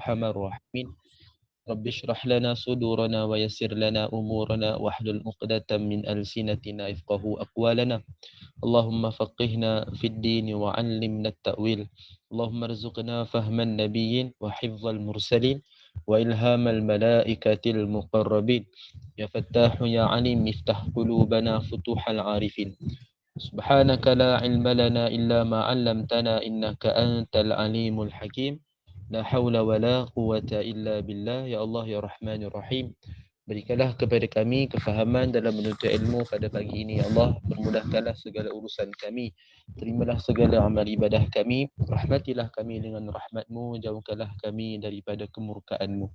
arhamar rahimin. Rabbi shrah lana sudurana wa yassir lana umurana wahlul 'uqdatam min alsinatina yafqahu aqwalana. Allahumma faqihna fid din wa 'allimna at-ta'wil. Allahumma rzuqna fahman nabiyyin wa hifdzal mursalin wa ilhamal malaikatil muqarrabin. Ya Fattahu ya 'Alim iftah qulubana futuhal 'arifin. Subhanaka la ilma lana illa ma 'allamtana innaka antal alimul hakim. La haula wa la quwata illa billah. Ya Allah ya Rahman ya Rahim, berikanlah kepada kami kefahaman dalam menuntut ilmu pada pagi ini ya Allah. Permudahkanlah segala urusan kami, terimalah segala amal ibadah kami, rahmatilah kami dengan rahmatmu, jauhkanlah kami daripada kemurkaanmu.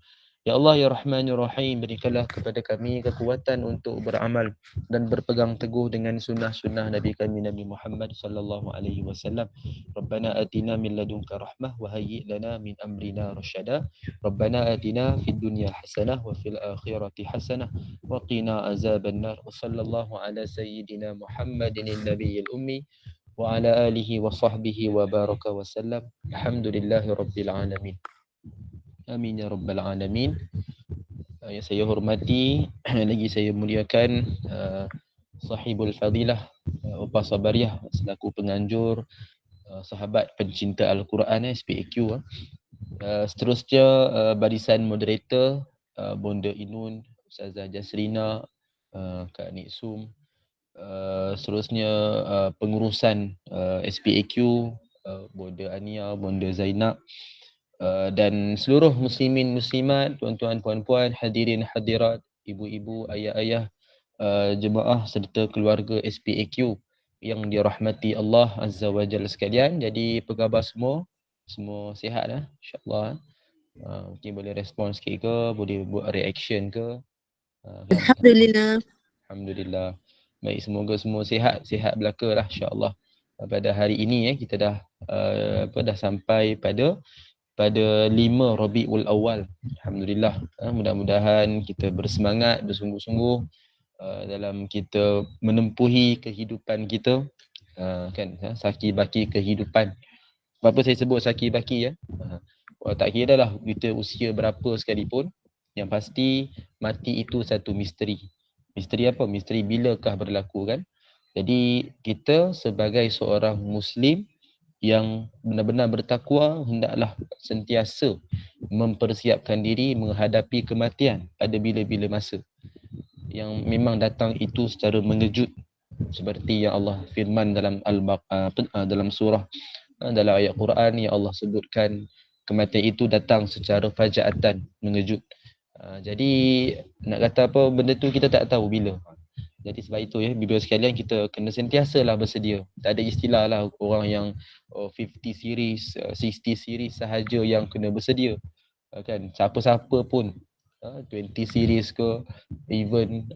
Ya Allah ya Rahman ya Rahim, berikanlah kepada kami kekuatan untuk beramal dan berpegang teguh dengan sunnah-sunnah Nabi kami Nabi Muhammad sallallahu alaihi wasallam. Rabbana atina min ladunka rahmah wa hayyi lana min amrina rasyada. Rabbana atina fid dunya hasanah wa fil akhirati hasanah wa qina azaban nar. Wa sallallahu ala sayyidina Muhammadin nabiyil ummi wa ala alihi wa sahbihi wa baraka wa sallam. Alhamdulillahi rabbil alamin. Amin ya rabbal alamin. Yang saya hormati lagi saya muliakan sahibul fadilah Upah Sabariah selaku penganjur, sahabat pencinta Al-Quran SPAQ. Seterusnya barisan moderator Bonda Inun, Ustazah Jasrina, Kak Niksum. Seterusnya pengurusan SPAQ, Bonda Ania, Bonda Zainab, dan seluruh muslimin muslimat, tuan-tuan puan-puan, hadirin hadirat, ibu-ibu, ayah-ayah, jemaah serta keluarga SPAQ yang dirahmati Allah Azza wa Jalla sekalian. Jadi apa khabar semua? Semua sihat lah insya-Allah. Mungkin boleh respon sikit ke, boleh buat reaction ke. Kan? Alhamdulillah. Alhamdulillah. Baik, semoga semua sihat belaka lah insya-Allah. Pada hari ini kita dah dah sampai pada 5 Rabiul Awal. Alhamdulillah. Mudah-mudahan kita bersemangat, bersungguh-sungguh dalam kita menempuhi kehidupan kita, kan, saki baki kehidupan. Apa saya sebut saki baki ya? Tak kira lah kita usia berapa sekalipun, yang pasti mati itu satu misteri. Misteri apa? Misteri bilakah berlaku, kan? Jadi kita sebagai seorang Muslim yang benar-benar bertakwa hendaklah sentiasa mempersiapkan diri menghadapi kematian pada bila-bila masa yang memang datang itu secara mengejut, seperti yang Allah firman dalam dalam surah, dalam ayat Quran yang Allah sebutkan kematian itu datang secara fajaatan, mengejut. Jadi nak kata apa, benda tu kita tak tahu bila. Jadi sebab itu ya, bila sekalian kita kena sentiasalah bersedia. Tak ada istilah lah orang yang 50 series, 60 series sahaja yang kena bersedia. Kan, siapa-siapa pun 20 series ke, even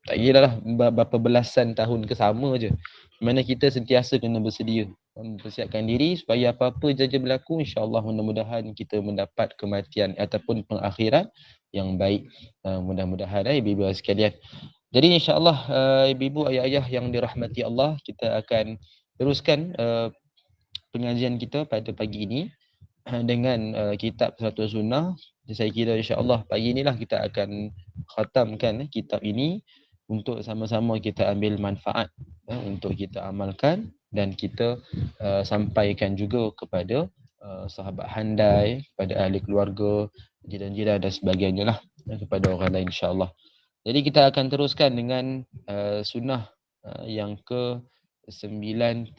tak kira lah berapa belasan tahun ke, sama je. Mana kita sentiasa kena bersedia, mempersiapkan diri supaya apa-apa saja berlaku, insya-Allah mudah-mudahan kita mendapat kematian ataupun pengakhiran yang baik. Mudah-mudahan ibu-ibu sekalian. Jadi insya-Allah ibu-ibu, ayah-ayah yang dirahmati Allah, kita akan teruskan pengajian kita pada pagi ini dengan kitab Satu Sunnah. Saya kira insya-Allah pagi inilah kita akan khatamkan kitab ini untuk sama-sama kita ambil manfaat, untuk kita amalkan dan kita sampaikan juga kepada sahabat handai, kepada ahli keluarga, jiran-jiran dan sebagainya lah, kepada orang lain insya-Allah. Jadi kita akan teruskan dengan sunnah yang ke-99,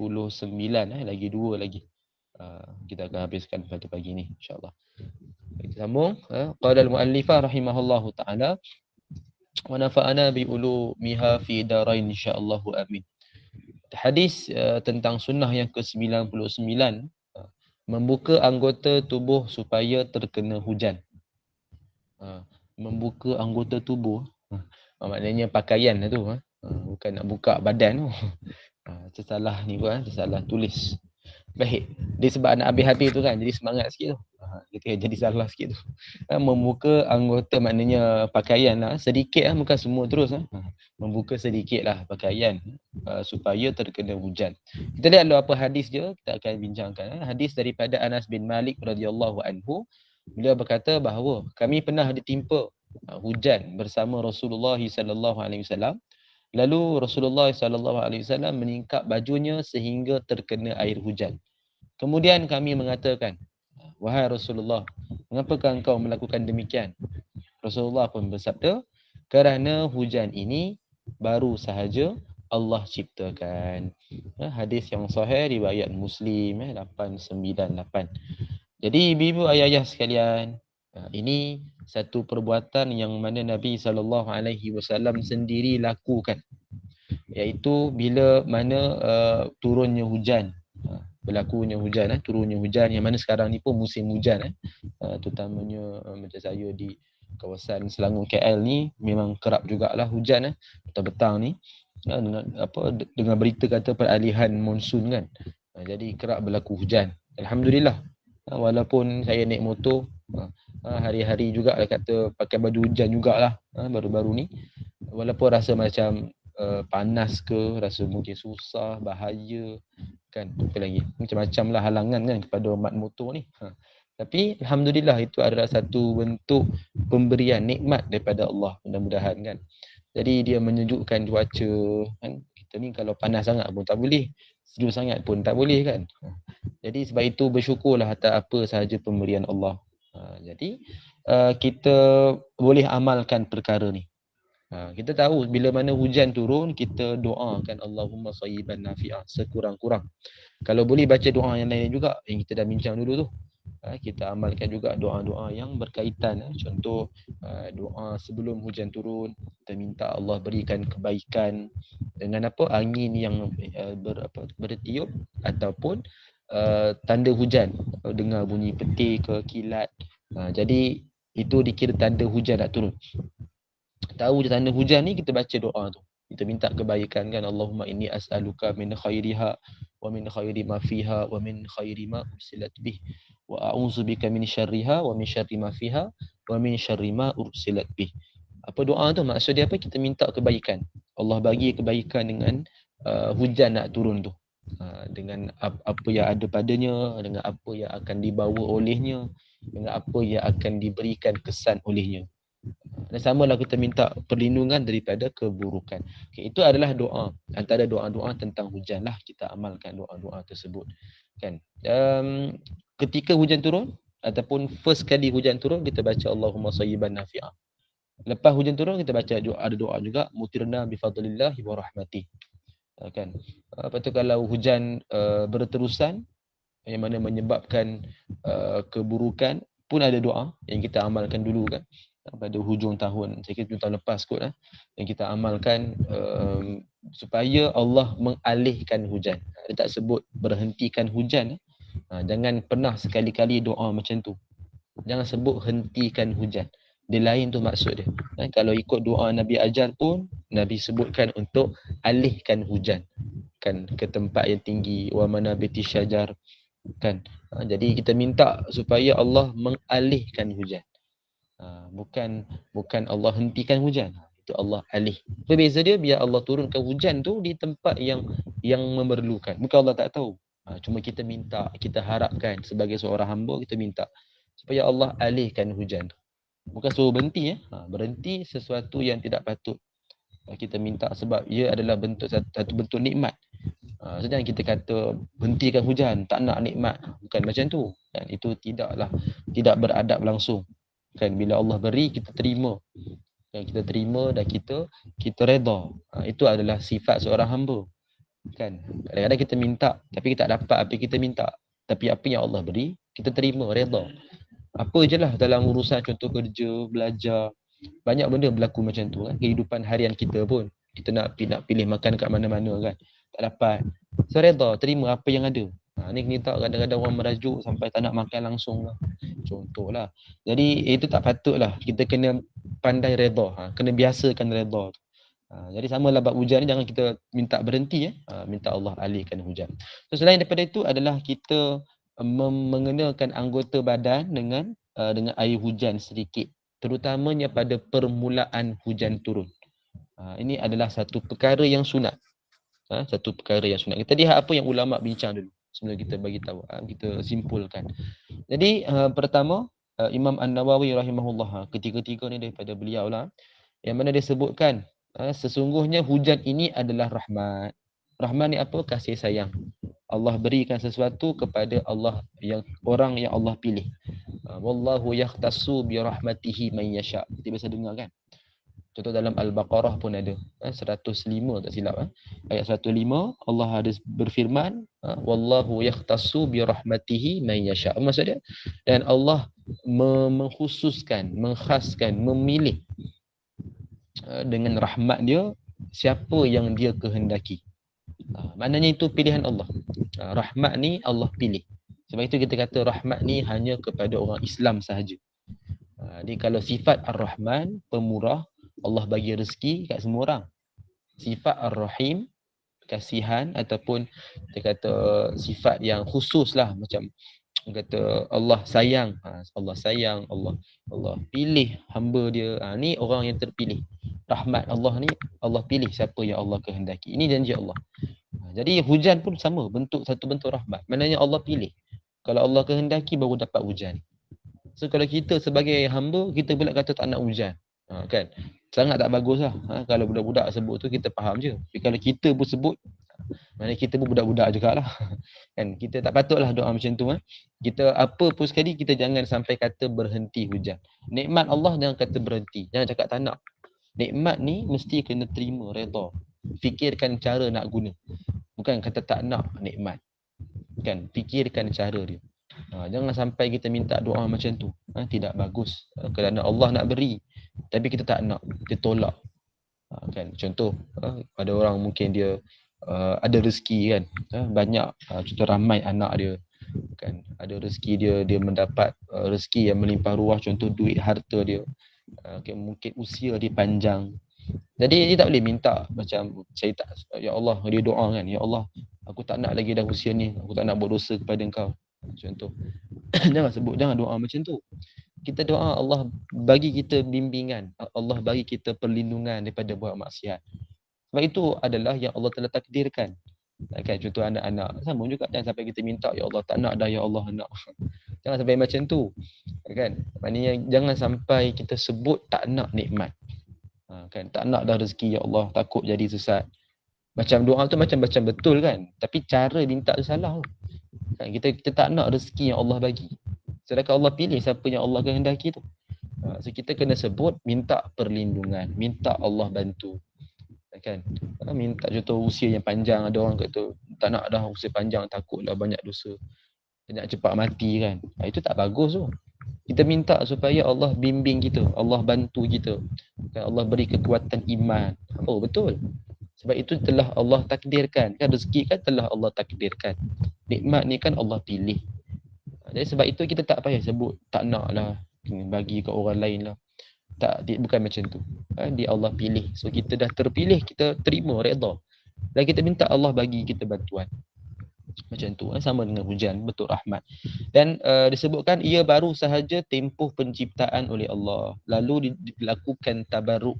lagi 2 lagi. Kita akan habiskan pada pagi ni insya-Allah. Kita sambung. Qala al-muallifah rahimahullahu taala wa nafa'ana bi ulumiha fi darain insyaallah amin. Hadis tentang sunnah yang ke-99, membuka anggota tubuh supaya terkena hujan. Membuka anggota tubuh, maknanya pakaian lah tu, bukan nak buka badan tu. Tersalah ni pun, tersalah tulis. Baik, dia sebab nak habis-habis tu kan, jadi semangat sikit tu. Jadi salah sikit tu. Membuka anggota maknanya pakaian lah, sedikit lah, bukan semua terus. Membuka sedikit lah pakaian supaya terkena hujan. Kita lihat dulu apa hadis je, kita akan bincangkan. Hadis daripada Anas bin Malik radhiyallahu anhu. Beliau berkata bahawa kami pernah ditimpa hujan bersama Rasulullah sallallahu alaihi wasallam. Lalu Rasulullah sallallahu alaihi wasallam meningkap bajunya sehingga terkena air hujan. Kemudian kami mengatakan, wahai Rasulullah, mengapakah engkau melakukan demikian? Rasulullah pun bersabda, kerana hujan ini baru sahaja Allah ciptakan. Hadis yang sahih riwayat Muslim 898. Jadi ibu-ibu ayah-ayah sekalian, ini satu perbuatan yang mana Nabi SAW sendiri lakukan, iaitu bila mana turunnya hujan, berlakunya hujan, turunnya hujan yang mana sekarang ni pun musim hujan, terutamanya macam saya di kawasan Selangor KL ni memang kerap jugalah hujan petang-petang ni, dengan berita kata peralihan monsun kan, jadi kerap berlaku hujan. Alhamdulillah, walaupun saya naik motor hari-hari juga kata pakai baju hujan jugalah baru-baru ni, walaupun rasa macam panas ke, rasa mungkin susah, bahaya kan, apa lagi, macam-macam lah halangan kan kepada mat motor ni. Tapi Alhamdulillah itu adalah satu bentuk pemberian nikmat daripada Allah, mudah-mudahan kan. Jadi dia menyejukkan cuaca kan. Kita ni kalau panas sangat pun tak boleh, sejuk sangat pun tak boleh kan. Jadi sebab itu bersyukurlah atas apa sahaja pemberian Allah. Jadi kita boleh amalkan perkara ni. Kita tahu bila mana hujan turun, kita doakan Allahumma sayyiban nafi'ah sekurang-kurang. Kalau boleh baca doa yang lain juga yang kita dah bincang dulu tu. Kita amalkan juga doa-doa yang berkaitan. Contoh doa sebelum hujan turun, kita minta Allah berikan kebaikan dengan apa, angin yang bertiup ataupun tanda hujan, dengar bunyi petir ke kilat. Jadi itu dikira tanda hujan nak turun. Tahu je tanda hujan ni, kita baca doa tu. Kita minta kebaikan kan, Allahumma inni as'aluka min khairiha wa min khairi ma fiha wa min khairi ma ursilat bih wa a'udzubika min syarriha wa min syarri ma fiha wa min syarri ma ursilat bih. Apa doa tu? Maksud dia apa? Kita minta kebaikan. Allah bagi kebaikan dengan hujan nak turun tu. Dengan apa yang ada padanya, dengan apa yang akan dibawa olehnya, dengan apa yang akan diberikan kesan olehnya. Dan samalah kita minta perlindungan daripada keburukan. Okay, itu adalah doa. Antara doa-doa tentang hujan lah, kita amalkan doa-doa tersebut. Kan? Ketika hujan turun ataupun first kali hujan turun, kita baca Allahumma sayyiban nafi'ah. Lepas hujan turun, kita baca ada doa juga, mutirna bifadlillahi wa rahmatih. Kan? Lepas tu kalau hujan berterusan yang mana menyebabkan keburukan, pun ada doa yang kita amalkan dulu kan. Pada hujung tahun, saya kira hujung tahun lepas kot yang kita amalkan supaya Allah mengalihkan hujan. Dia tak sebut berhentikan hujan. Jangan pernah sekali-kali doa macam tu. Jangan sebut hentikan hujan. Dia lain tu maksud dia. Kalau ikut doa Nabi ajar pun, Nabi sebutkan untuk alihkan hujan kan ke tempat yang tinggi, wa manabiti syajar kan. Jadi kita minta supaya Allah mengalihkan hujan. Bukan Allah hentikan hujan. Itu Allah alih. Berbeza dia, biar Allah turunkan hujan tu di tempat yang memerlukan. Bukan Allah tak tahu. Cuma kita minta, kita harapkan sebagai seorang hamba, kita minta supaya Allah alihkan hujan tu. Bukan suruh berhenti berhenti sesuatu yang tidak patut kita minta, sebab ia adalah satu bentuk nikmat. Sedang kita kata hentikan hujan, tak nak nikmat, bukan macam tu. Dan itu tidak beradab langsung. Kan, bila Allah beri, kita terima. Dan kita terima dan kita redha. Itu adalah sifat seorang hamba. Kan, kadang-kadang kita minta tapi kita tak dapat apa yang kita minta. Tapi apa yang Allah beri, kita terima, redha. Apa je lah dalam urusan contoh kerja, belajar, banyak benda berlaku macam tu kan. Kehidupan harian kita pun, kita nak pilih makan kat mana-mana kan, tak dapat. So redha, terima apa yang ada. Ni kita kadang-kadang orang merajuk sampai tak nak makan langsung lah. Contohlah. Jadi itu tak patut lah. Kita kena pandai redha. Kena biasakan redha. Jadi samalah bab hujan ni, jangan kita minta berhenti minta Allah alihkan hujan. So selain daripada itu adalah kita mengenakan anggota badan dengan air hujan sedikit, terutamanya pada permulaan hujan turun. Ini adalah satu perkara yang sunat. Satu perkara yang sunat. Kita lihat apa yang ulama bincang dulu sebelum kita bagi tahu, kita simpulkan. Jadi pertama, Imam An-Nawawi rahimahullah, ketiga-tiga ni daripada beliau lah, yang mana dia sebutkan sesungguhnya hujan ini adalah rahmat. Rahmat ni apa? Kasih sayang. Allah berikan sesuatu kepada Allah, yang orang yang Allah pilih. Wallahu yakhtassu bi rahmatihi man yasha. Kita biasa dengar kan? Contoh dalam Al-Baqarah pun ada 105 tak silap, ayat 105 Allah ada berfirman wallahu yakhtassu bi rahmatihi man yasha. Maksud dia, dan Allah mengkhususkan, mengkhaskan, memilih dengan rahmat dia siapa yang dia kehendaki. Maknanya itu pilihan Allah. Rahmat ni Allah pilih. Sebab itu kita kata rahmat ni hanya kepada orang Islam sahaja. Jadi kalau sifat Ar-Rahman, pemurah, Allah bagi rezeki kat semua orang. Sifat Ar-Rahim, kasihan, ataupun kita kata sifat yang khusus lah, macam kata Allah sayang, Allah sayang, Allah pilih hamba dia. Ni orang yang terpilih. Rahmat Allah ni Allah pilih siapa yang Allah kehendaki. Ini janji Allah. Jadi hujan pun sama, satu bentuk rahmat. Maknanya Allah pilih. Kalau Allah kehendaki baru dapat hujan. So kalau kita sebagai hamba, kita pula kata tak nak hujan, kan? Sangat tak bagus lah. Kalau budak-budak sebut tu kita faham je. Tapi kalau kita pun sebut, maknanya kita pun budak-budak juga lah. Kan? Kita tak patutlah doa macam tu. Kita apa pun sekali, kita jangan sampai kata berhenti hujan. Nikmat Allah jangan kata berhenti. Jangan cakap tak nak. Nikmat ni mesti kena terima, redha. Fikirkan cara nak guna. Bukan kata tak nak nikmat. Kan? Fikirkan cara dia. Jangan sampai kita minta doa macam tu. Tidak bagus. Kerana Allah nak beri, tapi kita tak nak, kita tolak. Kan? Contoh, ada orang mungkin dia ada rezeki kan, banyak, contoh ramai anak dia kan, ada rezeki dia mendapat rezeki yang melimpah ruah, contoh duit, harta dia, mungkin usia dia panjang. Jadi dia tak boleh minta macam saya tak, ya Allah, dia doa kan, ya Allah, aku tak nak lagi dah usia ni, aku tak nak buat dosa kepada engkau. Contoh. Jangan doa macam tu. Kita doa Allah bagi kita bimbingan, Allah bagi kita perlindungan daripada buat maksiat. Sebab itu adalah yang Allah telah takdirkan. Kan, contoh anak-anak sama juga, jangan sampai kita minta ya Allah tak nak dah, ya Allah nak. Jangan sampai macam tu. Kan? Maknanya jangan sampai kita sebut tak nak nikmat. Kan, tak nak dah rezeki, ya Allah, takut jadi sesat. Macam doa tu macam betul kan, tapi cara minta tu salah. Kan, kita tak nak rezeki yang Allah bagi. Sedangkan Allah pilih siapa yang Allah kehendaki tu. So kita kena sebut, minta perlindungan, minta Allah bantu. Kan? Minta contoh usia yang panjang, ada orang kata tak nak dah usia panjang, takutlah banyak dosa, nak cepat mati kan. Itu tak bagus tu. Kita minta supaya Allah bimbing kita, Allah bantu kita. Kan, Allah beri kekuatan iman. Oh betul. Sebab itu telah Allah takdirkan. Kan rezeki kan telah Allah takdirkan. Nikmat ni kan Allah pilih. Jadi sebab itu kita tak payah sebut tak nak lah, bagi ke orang lain lah. Tak, bukan macam tu. Dia Allah pilih. So kita dah terpilih, kita terima, redha. Dan kita minta Allah bagi kita bantuan. Macam tu, sama dengan hujan, betul rahmat. Dan disebutkan ia baru sahaja tempoh penciptaan oleh Allah, lalu dilakukan tabarruk,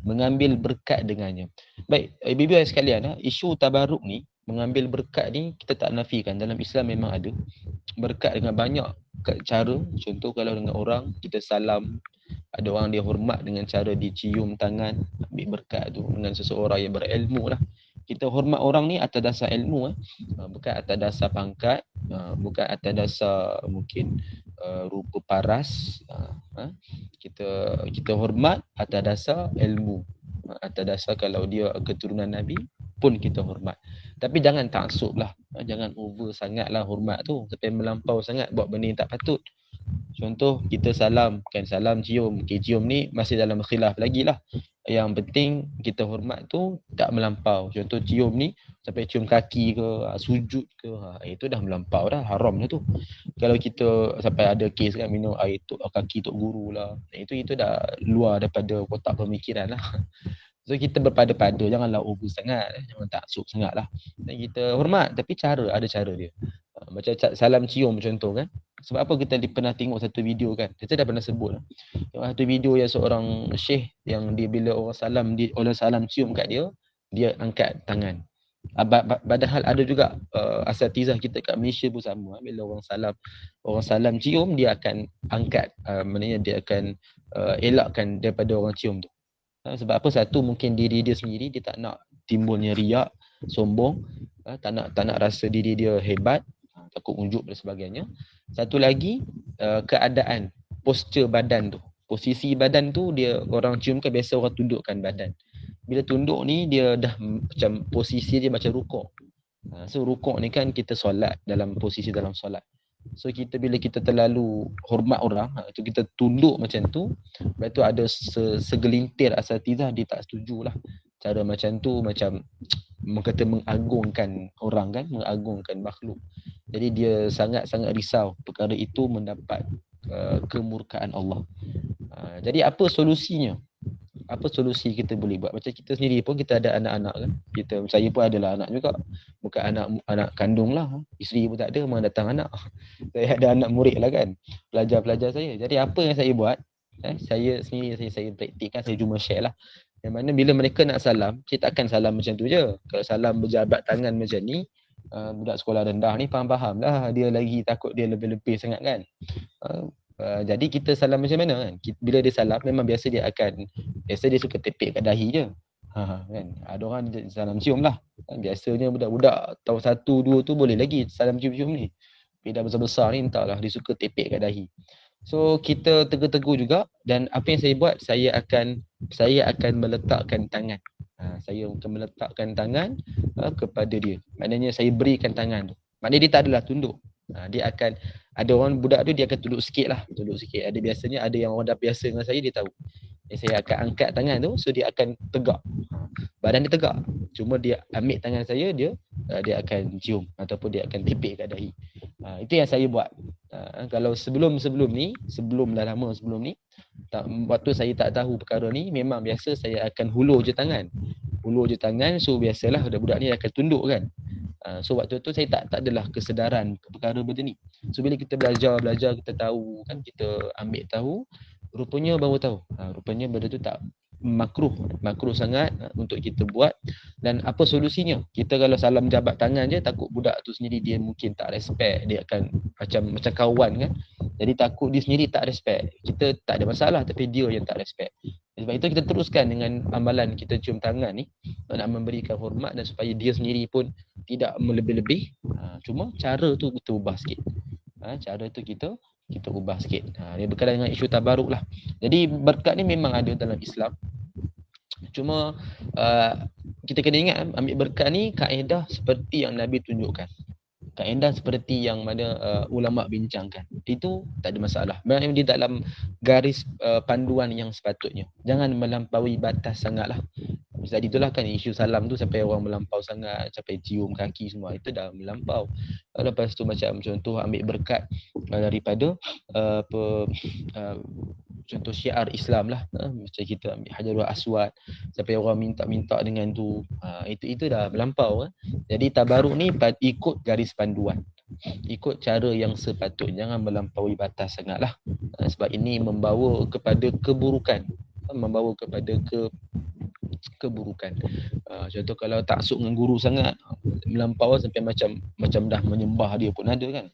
mengambil berkat dengannya. Baik, ibu-ibu sekalian, isu tabarruk ni, mengambil berkat ni kita tak nafikan. Dalam Islam memang ada berkat dengan banyak cara. Contoh kalau dengan orang kita salam, ada orang dia hormat dengan cara dicium tangan, ambil berkat tu. Dengan seseorang yang berilmu lah, kita hormat orang ni atas dasar ilmu, bukan atas dasar pangkat, bukan atas dasar mungkin rupa paras. Kita hormat atas dasar ilmu, atas dasar kalau dia keturunan Nabi pun kita hormat. Tapi jangan taksub lah, jangan over sangat lah hormat tu, sampai melampau sangat buat benda yang tak patut. Contoh kita salam, kan salam cium, cium ni masih dalam khilaf lagi lah. Yang penting kita hormat tu tak melampau. Contoh cium ni sampai cium kaki ke, sujud ke, itu dah melampau dah, haram dah tu. Kalau kita sampai ada kes kan minum air tu kaki tok guru lah, itu dah luar daripada kotak pemikiran lah. So kita berpada-pada, janganlah over sangat, jangan taksub sangat lah. Dan kita hormat, tapi ada cara dia. Macam salam cium contoh kan. Sebab apa kita pernah tengok satu video kan, kita dah pernah sebut lah. Satu video yang seorang syekh yang dia bila orang salam cium kat dia, dia angkat tangan. Padahal ada juga asatizah kita kat Malaysia pun sama. Bila orang salam cium, dia akan angkat, maknanya dia akan elakkan daripada orang cium tu. Sebab apa? Satu, mungkin diri dia sendiri, dia tak nak timbulnya riak, sombong, tak nak rasa diri dia hebat, takut unjuk dan sebagainya. Satu lagi, keadaan, posture badan tu. Posisi badan tu, dia orang cium kan biasa orang tundukkan badan. Bila tunduk ni, dia dah macam posisi dia macam rukuk. So rukuk ni kan kita solat, dalam posisi dalam solat. So bila kita terlalu hormat orang, tu kita tunduk macam tu, lepas tu ada segelintir asatizah dia tak setujulah. Cara macam tu macam kata mengagungkan orang kan, mengagungkan makhluk. Jadi dia sangat-sangat risau perkara itu mendapat kemurkaan Allah. Jadi apa solusinya? Apa solusi kita boleh buat? Macam kita sendiri pun kita ada anak-anak kan. Saya pun adalah anak juga. Bukan anak kandung lah. Isteri pun tak ada, memang datang anak. Saya ada anak murid lah kan. Pelajar-pelajar saya. Jadi apa yang saya buat? Saya sendiri saya praktikkan, saya cuma share lah. Yang mana bila mereka nak salam, saya takkan salam macam tu je. Kalau salam berjabat tangan macam ni, budak sekolah rendah ni faham-faham lah. Dia lagi takut dia lebih-lebih sangat kan. Jadi kita salam macam mana kan? Bila dia salam memang biasa dia suka tepek kat dahi je. Kan? Ada orang salam cium lah. Biasanya budak-budak tahun 1, 2 tu boleh lagi salam cium-cium ni. Tapi dah besar-besar ni entahlah dia suka tepek kat dahi. So kita tegur-tegur juga, dan apa yang saya buat, saya akan meletakkan tangan. Saya akan meletakkan tangan kepada dia. Maknanya saya berikan tangan tu. Maknanya dia tak adalah tunduk. Dia akan, ada orang budak tu dia akan tunduk sikit lah. Ada biasanya ada yang orang dah biasa dengan saya, dia tahu. Saya akan angkat tangan tu, so dia akan tegak. Badan dia tegak. Cuma dia ambil tangan saya, dia akan cium ataupun dia akan tepek kat dahi. Itu yang saya buat. Kalau sebelum ni, waktu saya tak tahu perkara ni, memang biasa saya akan hulur je tangan. So biasalah budak-budak ni akan tunduk kan. So waktu tu saya tak adalah kesedaran perkara benda ni. So bila kita belajar kita tahu kan, kita ambil tahu, rupanya baru tahu. Rupanya benda tu tak makruh sangat untuk kita buat. Dan apa solusinya? Kita kalau salam jabat tangan je, takut budak tu sendiri dia mungkin tak respect, dia akan macam kawan kan. Jadi takut dia sendiri tak respect. Kita tak ada masalah, tapi dia yang tak respect. Sebab itu kita teruskan dengan amalan kita cium tangan ni, nak memberikan hormat dan supaya dia sendiri pun tidak melebih-lebih. Cuma cara tu kita ubah sikit. Cara tu kita ubah sikit. Dia berkaitan dengan isu tabaruk lah. Jadi berkat ni memang ada dalam Islam. Cuma kita kena ingat, ambil berkat ni kaedah seperti yang Nabi tunjukkan. Kaedah seperti yang mana ulama bincangkan. Itu tak ada masalah. Memang di dalam garis panduan yang sepatutnya. Jangan melampaui batas sangatlah. Tadi itulah kan isu salam tu, sampai orang melampau sangat, sampai cium kaki semua, itu dah melampau. Lepas tu macam contoh ambil berkat daripada contoh syiar Islam lah, macam kita ambil Hajarul Aswad, sampai orang minta dengan tu, itu dah melampau. Jadi tabaruk ni ikut garis panduan, ikut cara yang sepatutnya, jangan melampaui batas sangatlah. Sebab ini membawa kepada keburukan, keburukan. Contoh kalau taksub dengan guru sangat, melampau sampai macam dah menyembah dia pun ada kan.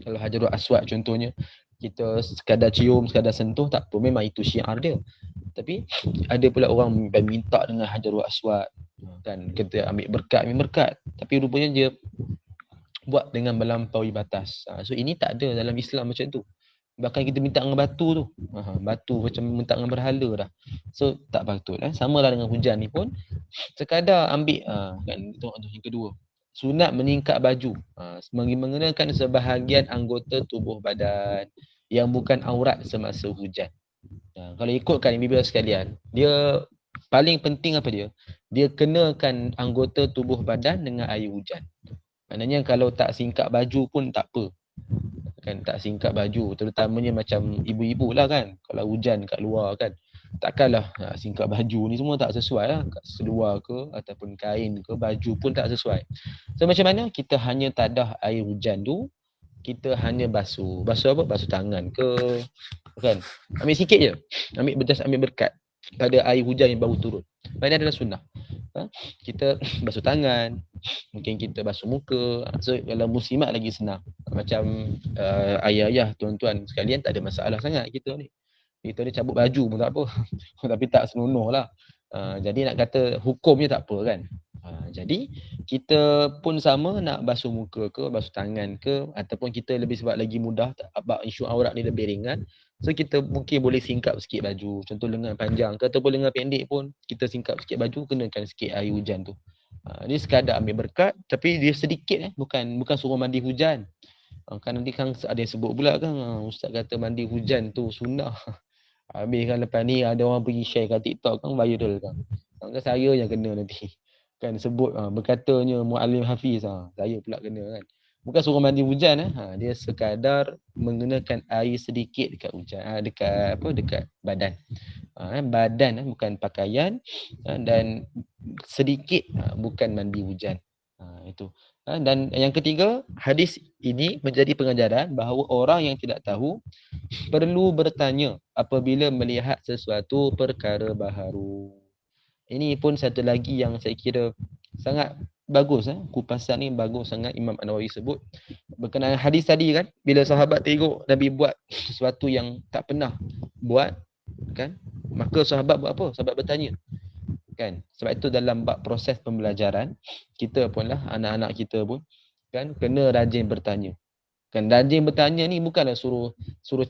Kalau Hajarul Aswad contohnya, kita sekadar cium, sekadar sentuh, tak apa, memang itu syiar dia. Tapi ada pula orang minta dengan Hajarul Aswad kan, kita ambil berkat, tapi rupanya dia buat dengan melampaui batas. So ini tak ada dalam Islam macam tu. Bahkan kita minta dengan batu tu, batu macam minta dengan berhala dah. So tak patut. Sama lah dengan hujan ni pun, sekadar ambil kan. Tengok tu yang kedua, sunat meningkat baju, mengenakan sebahagian anggota tubuh badan yang bukan aurat semasa hujan. Kalau ikutkan ibu-ibu sekalian, dia paling penting apa dia? Dia kenakan anggota tubuh badan dengan air hujan. Maknanya kalau tak singkat baju pun tak apa. Kan, tak singkat baju, terutamanya macam ibu-ibu lah kan, kalau hujan kat luar kan, takkanlah singkat baju ni semua tak sesuai lah, kat seluar ke ataupun kain ke, baju pun tak sesuai. So macam mana kita hanya tadah air hujan tu, kita hanya basuh apa? Basuh tangan ke kan, ambil sikit je, ambil berkat pada air hujan yang baru turun. Ini adalah sunnah. Kita basuh tangan, mungkin kita basuh muka. So kalau muslimat lagi senang. Macam ayah-ayah, tuan-tuan sekalian, tak ada masalah sangat kita ni. Kita ni cabut baju pun tak apa. Tapi tak senonoh lah. Jadi nak kata hukumnya tak apa kan. Jadi kita pun sama nak basuh muka ke, basuh tangan ke, ataupun kita lebih sebab lagi mudah, isu aurat ni lebih ringan. So kita mungkin boleh singkap sikit baju. Contoh lengan panjang ke ataupun lengan pendek pun kita singkap sikit baju, kenakan sikit air hujan tu. Dia sekadar ambil berkat, tapi dia sedikit bukan suruh mandi hujan. Kan nanti kan ada yang sebut pula kan, ustaz kata mandi hujan tu sunnah. Habis kan lepas ni ada orang pergi share kat TikTok kan, viral kan. Kan saya yang kena nanti. Kan sebut berkatanya Muallim Hafiz, saya pula kena kan. Bukan suruh mandi hujan dia sekadar menggunakan air sedikit dekat hujan, dekat badan. Badan bukan pakaian, dan sedikit bukan mandi hujan. Itu. Dan yang ketiga, hadis ini menjadi pengajaran bahawa orang yang tidak tahu perlu bertanya apabila melihat sesuatu perkara baharu. Ini pun satu lagi yang saya kira sangat bagus. Kupasan ni bagus sangat Imam An-Nawawi sebut. Berkenaan hadis tadi kan, bila sahabat tengok Nabi buat sesuatu yang tak pernah buat, kan, maka sahabat buat apa? Sahabat bertanya. Kan? Sebab itu dalam bab proses pembelajaran, kita pun lah, anak-anak kita pun kan kena rajin bertanya. Kan rajin bertanya ni bukanlah suruh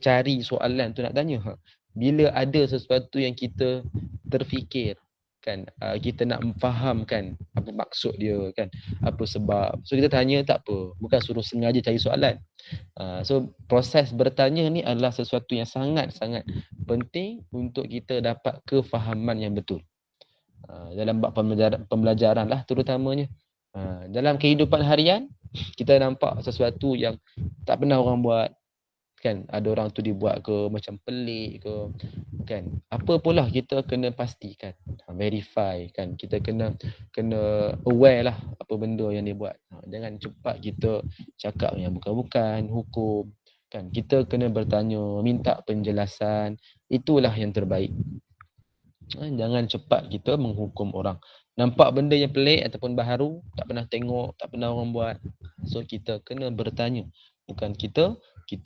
cari soalan tu nak tanya. Bila ada sesuatu yang kita terfikir, kan, kita nak memfahamkan apa maksud dia, kan, apa sebab. So kita tanya tak apa, bukan suruh sengaja cari soalan. So proses bertanya ni adalah sesuatu yang sangat-sangat penting untuk kita dapat kefahaman yang betul. Dalam bab pembelajaran lah terutamanya. Dalam kehidupan harian, kita nampak sesuatu yang tak pernah orang buat, kan, ada orang tu dibuat ke macam pelik ke, kan, apa pula kita kena pastikan, verify, kan, kita kena aware lah apa benda yang dia buat. Jangan cepat kita cakap yang bukan-bukan hukum, kan, kita kena bertanya, minta penjelasan, itulah yang terbaik. Jangan cepat kita menghukum orang. Nampak benda yang pelik ataupun baharu, tak pernah tengok, tak pernah orang buat. So kita kena bertanya, bukan kita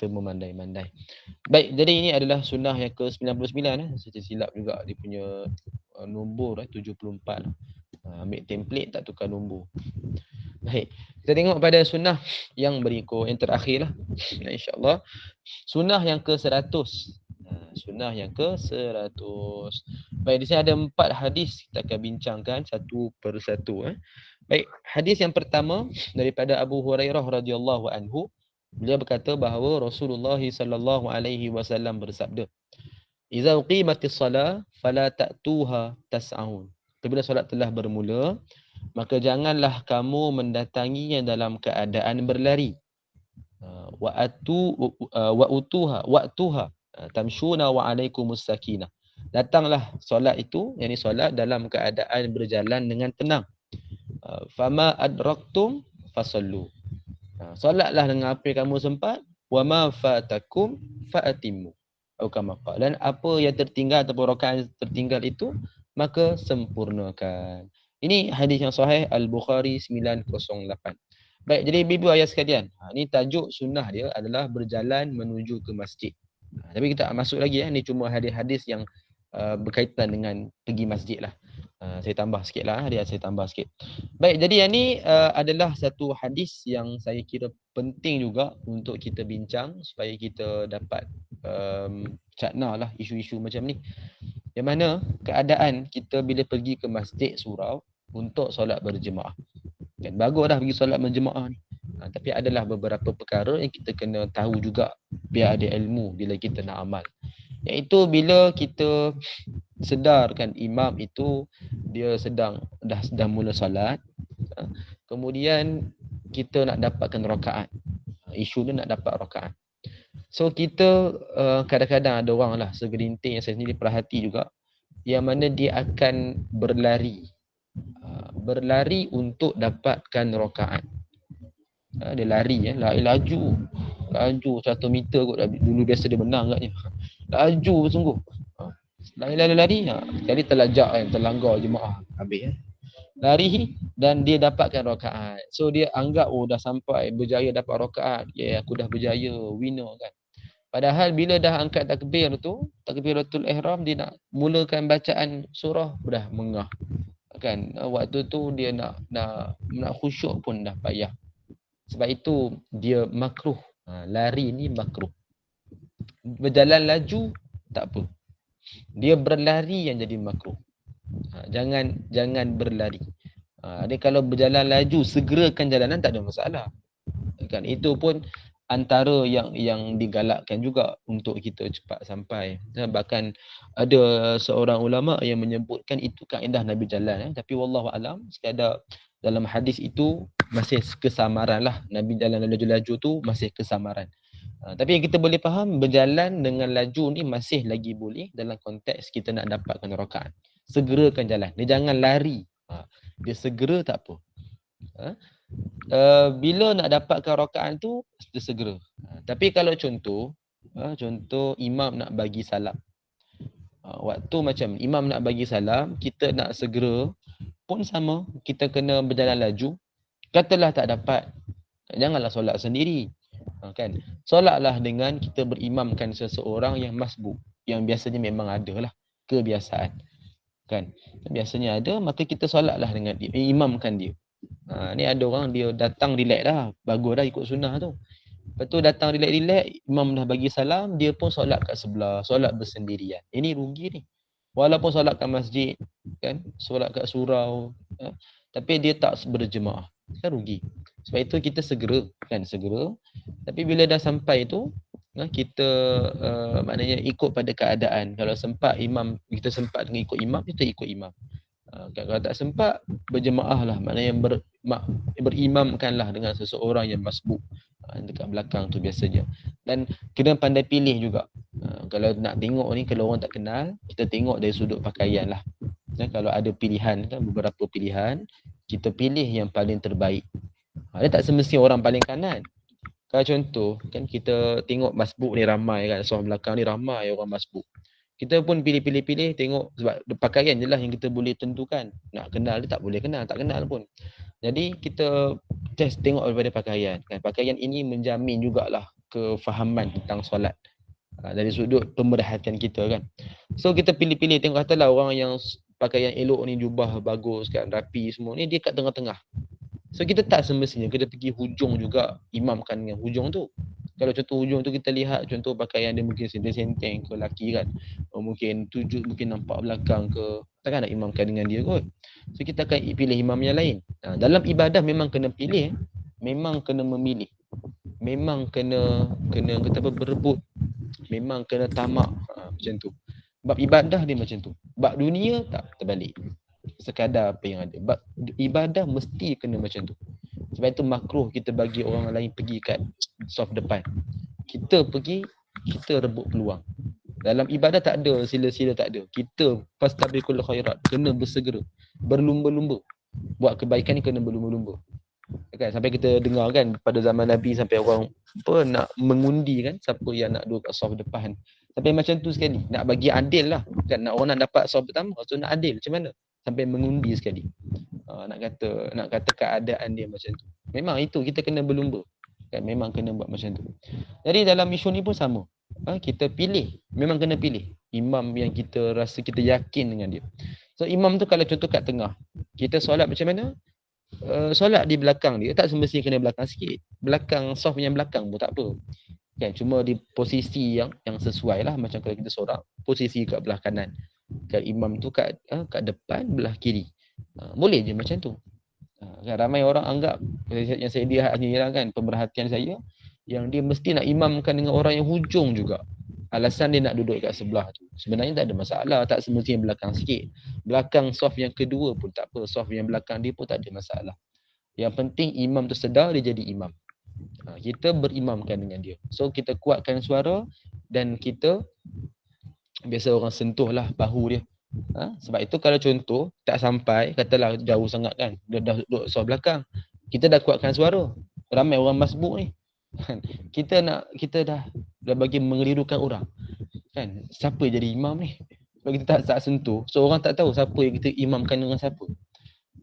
memandai-mandai. Baik, jadi ini adalah sunnah yang ke-99. Saya silap juga dia punya nombor 74. Ambil template tak tukar nombor. Baik, kita tengok pada sunnah yang berikut, yang terakhir lah, insyaAllah. Sunnah yang ke-100. Sunnah yang ke-100. Baik, di sini ada 4 hadis kita akan bincangkan satu persatu. Baik, hadis yang pertama daripada Abu Hurairah radhiyallahu anhu. Beliau berkata bahawa Rasulullah sallallahu alaihi wasallam bersabda, "Idza uqimatis salah fala ta'tuha tas'aun." Apabila solat telah bermula, maka janganlah kamu mendatanginya dalam keadaan berlari. Wa'tuha tamshuna wa alaikumus sakinah. Datanglah solat itu, yakni solat dalam keadaan berjalan dengan tenang. Fama adraktum fasallu. Solatlah dengan apa yang kamu sempat, wa ma fatakum fa'atimmu. Dan apa yang tertinggal ataupun rakaat tertinggal itu, maka sempurnakan. Ini hadis yang sahih Al-Bukhari 908. Baik, jadi ibu ayah sekalian, ini tajuk sunnah dia adalah berjalan menuju ke masjid. Tapi kita masuk lagi, ni cuma hadis-hadis yang berkaitan dengan pergi masjid lah. Saya tambah sikit lah, saya tambah sikit. Baik, jadi yang ni adalah satu hadis yang saya kira penting juga untuk kita bincang supaya kita dapat cakna lah isu-isu macam ni. Yang mana keadaan kita bila pergi ke masjid surau untuk solat berjemaah. Kan bagus dah pergi solat berjemaah ni. Tapi adalah beberapa perkara yang kita kena tahu juga biar ada ilmu bila kita nak amal. Iaitu bila kita sedarkan imam itu dia dah mula solat, kemudian kita nak dapatkan rakaat. Isu dia nak dapat rakaat. So kita kadang-kadang ada orang lah segerinting yang saya sendiri perhati juga, yang mana dia akan berlari untuk dapatkan rakaat. Dia lari laju 1 meter kot. Dulu biasa dia menang agaknya. Laju sungguh. Lari. Sekali terlajak terlanggar jemaah. Habis lari dan dia dapatkan rakaat. So dia anggap dah sampai berjaya dapat rakaat. Ya, aku dah berjaya, winner kan. Padahal bila dah angkat takbir tu, takbiratul ihram, dia nak mulakan bacaan surah, dah mengah. Kan waktu tu dia nak khusyuk pun dah payah. Sebab itu dia makruh. Lari ni makruh. Berjalan laju tak apa. Dia berlari yang jadi makruh. Jangan berlari. Dia kalau berjalan laju, segerakan jalanan, tak ada masalah. Kan itu pun antara yang digalakkan juga untuk kita cepat sampai. Bahkan ada seorang ulama yang menyebutkan itu kaedah Nabi jalan, tapi wallahu alam, sekadar dalam hadis itu masih kesamaran lah. Nabi jalan laju-laju tu masih kesamaran. Tapi yang kita boleh faham, berjalan dengan laju ni masih lagi boleh dalam konteks kita nak dapatkan rakaat. Segerakan jalan. Dia jangan lari. Dia segera tak apa. Bila nak dapatkan rakaat tu, dia segera. Tapi kalau contoh imam nak bagi salam. Waktu macam imam nak bagi salam, kita nak segera pun sama, kita kena berjalan laju. Katalah tak dapat, janganlah solat sendiri. Kan? Solatlah dengan kita berimamkan seseorang yang masbuk, yang biasanya memang ada lah kebiasaan. Kan? Biasanya ada, maka kita solatlah dengan dia, imamkan dia. Ni ada orang dia datang relax dah, bagus dah ikut sunnah tu. Lepas tu datang relax-relax, imam dah bagi salam, dia pun solat kat sebelah, solat bersendirian. Ini rugi ni. Walaupun solat kat masjid, kan, solat kat surau, tapi dia tak berjemaah, kan rugi. Sebab itu kita segera. Tapi bila dah sampai tu, kita maknanya ikut pada keadaan. Kalau sempat imam, kita sempat dengan ikut imam, kita ikut imam. Kalau tak sempat, berjemaah lah. Maknanya berimamkanlah dengan seseorang yang masbuk dekat belakang tu biasanya. Dan kena pandai pilih juga. Kalau nak tengok ni, kalau orang tak kenal, kita tengok dari sudut pakaian lah. Kalau ada pilihan, kan, beberapa pilihan, kita pilih yang paling terbaik. Dia tak semestinya orang paling kanan. Kalau contoh, kan kita tengok masbuk ni ramai kan, soal belakang ni ramai orang masbuk. Kita pun pilih-pilih tengok, sebab pakaian je lah yang kita boleh tentukan. Nak kenal dia tak boleh kenal, tak kenal pun. Jadi kita test tengok daripada pakaian. Kan? Pakaian ini menjamin jugalah kefahaman tentang solat. Dari sudut pemerhatian kita kan. So kita pilih-pilih tengok, katalah orang yang pakaian elok ni, jubah bagus kan, rapi semua ni, dia kat tengah-tengah. So kita tak semestinya kita pergi hujung juga, imamkan dengan hujung tu. Kalau contoh hujung tu kita lihat contoh pakaian dia mungkin senteng ke laki kan, mungkin nampak belakang ke, takkan nak imamkan dengan dia kot. So kita akan pilih imam yang lain. Dalam ibadah memang kena pilih, memang kena memilih, memang kena kata apa, berebut, memang kena tamak, macam tu. Bab ibadah dia macam tu. Bab dunia tak, terbalik. Sekadar apa yang ada. Bab ibadah mesti kena macam tu. Sebab itu makruh kita bagi orang lain pergi kat saf depan. Kita pergi, kita rebut peluang. Dalam ibadah tak ada sila-sila, tak ada. Kita fastabiqul khairat, kena bersegera, berlumba-lumba. Buat kebaikan ni kena berlumba-lumba. Kan sampai kita dengar kan pada zaman Nabi, sampai orang nak mengundi kan siapa yang nak duduk kat saf depan. Sampai macam tu sekali. Nak bagi adil lah. Kan nak orang nak dapat saf pertama, so nak adil macam mana? Sampai mengundi sekali. Nak kata keadaan dia macam tu. Memang itu kita kena berlumba. Kan memang kena buat macam tu. Jadi dalam isu ni pun sama. Kita pilih, memang kena pilih imam yang kita rasa kita yakin dengan dia. So imam tu kalau contoh kat tengah, kita solat macam mana? Solat di belakang dia, tak semestinya kena belakang sikit. Belakang saf yang belakang pun tak apa. Kan cuma di posisi yang sesuai lah. Macam kalau kita solat, posisi kat belah kanan. Kan imam tu kat depan belah kiri. Boleh je macam tu. Kan ramai orang anggap, yang saya lihat ni lah kan, pemerhatian saya, yang dia mesti nak imamkan dengan orang yang hujung juga. Alasan dia nak duduk kat sebelah tu. Sebenarnya tak ada masalah, tak semestinya belakang sikit. Belakang saf yang kedua pun tak apa, saf yang belakang dia pun tak ada masalah. Yang penting imam tu sedar, dia jadi imam. Kita berimamkan dengan dia. So kita kuatkan suara dan kita biasa orang sentuh lah bahu dia. Sebab itu kalau contoh tak sampai, katalah jauh sangat kan, dah duduk saf belakang, kita dah kuatkan suara, ramai orang masbuk ni kan, kita dah bagi mengelirukan orang kan, siapa jadi imam ni, sebab kita tak sentuh, so orang tak tahu siapa yang kita imamkan dengan siapa.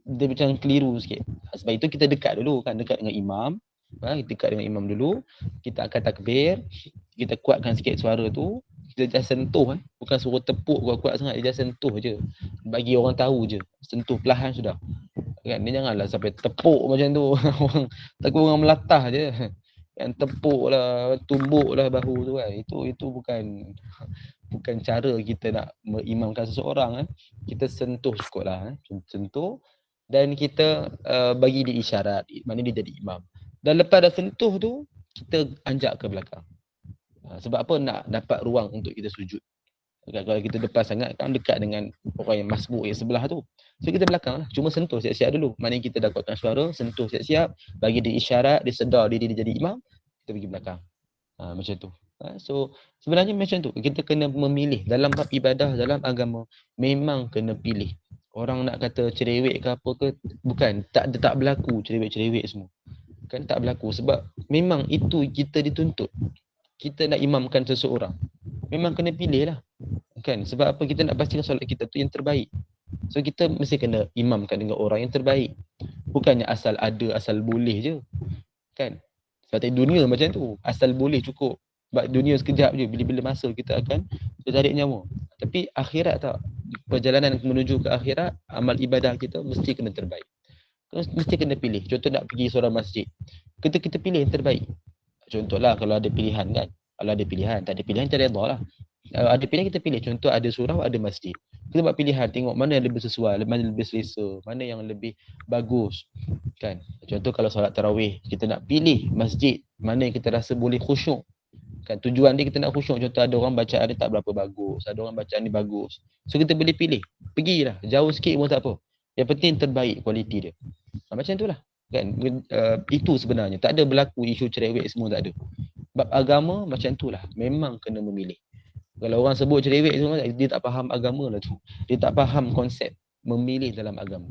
dia macam keliru sikit. Sebab itu kita dekat dulu kan, dekat dengan imam. Kita dekat dengan imam dulu, kita akan takbir, kita kuatkan sikit suara tu, kita just sentuh bukan suruh tepuk kuat-kuat sangat, dia just sentuh je. Bagi orang tahu je, sentuh perlahan sudah. Kan dia janganlah sampai tepuk macam tu. Orang takut orang melatah je. Yang tepuk lah, tumbuk lah bahu tu kan. Itu bukan cara kita nak mengimamkan seseorang. Kita sentuh cukup lah. Sentuh dan kita bagi dia isyarat, maknanya dia jadi imam. Dan lepas dah sentuh tu, kita anjak ke belakang. Sebab apa? Nak dapat ruang untuk kita sujud. Kalau kita depan sangat kan dekat dengan orang yang masbuk yang sebelah tu. So kita belakang lah. Cuma sentuh siap-siap dulu. Maknanya kita dah kuatkan suara, sentuh siap-siap, bagi dia isyarat, dia sedar diri dia jadi imam, kita pergi belakang. Macam tu. So sebenarnya macam tu. Kita kena memilih dalam bab ibadah, dalam agama, memang kena pilih. Orang nak kata cerewet ke apa ke, bukan, tak berlaku cerewet-cerewet semua. Kan tak berlaku sebab memang itu kita dituntut. Kita nak imamkan seseorang, memang kena pilih lah. Kan? Sebab apa? Kita nak pastikan solat kita tu yang terbaik. So kita mesti kena imamkan dengan orang yang terbaik. Bukannya asal ada, asal boleh je. Kan? Sebab dunia macam tu. Asal boleh cukup. Sebab dunia sekejap je. Bila-bila masa kita akan tarik nyawa. Tapi akhirat tak. Perjalanan menuju ke akhirat, amal ibadah kita mesti kena terbaik. Mesti kena pilih. Contoh nak pergi seorang masjid. Kita pilih yang terbaik. Contohlah kalau ada pilihan kan. Kalau ada pilihan, tak ada pilihan tak redha lah. Ada pilihan kita pilih. Contoh ada surau, ada masjid. Kita buat pilihan, tengok mana yang lebih sesuai, mana yang lebih selesa, mana yang lebih bagus. Kan? Contoh kalau solat tarawih, kita nak pilih masjid, mana yang kita rasa boleh khusyuk. Kan? Tujuan dia kita nak khusyuk. Contoh ada orang bacaan dia tak berapa bagus, ada orang bacaan dia bagus. So kita boleh pilih. Pergilah, jauh sikit pun tak apa. Yang penting terbaik kualiti dia. Macam itulah. Kan? Itu sebenarnya. Tak ada berlaku isu cerewet semua, tak ada. Bab agama macam itulah. Memang kena memilih. Kalau orang sebut cerewet semua, dia tak faham agama lah tu. Dia tak faham konsep memilih dalam agama.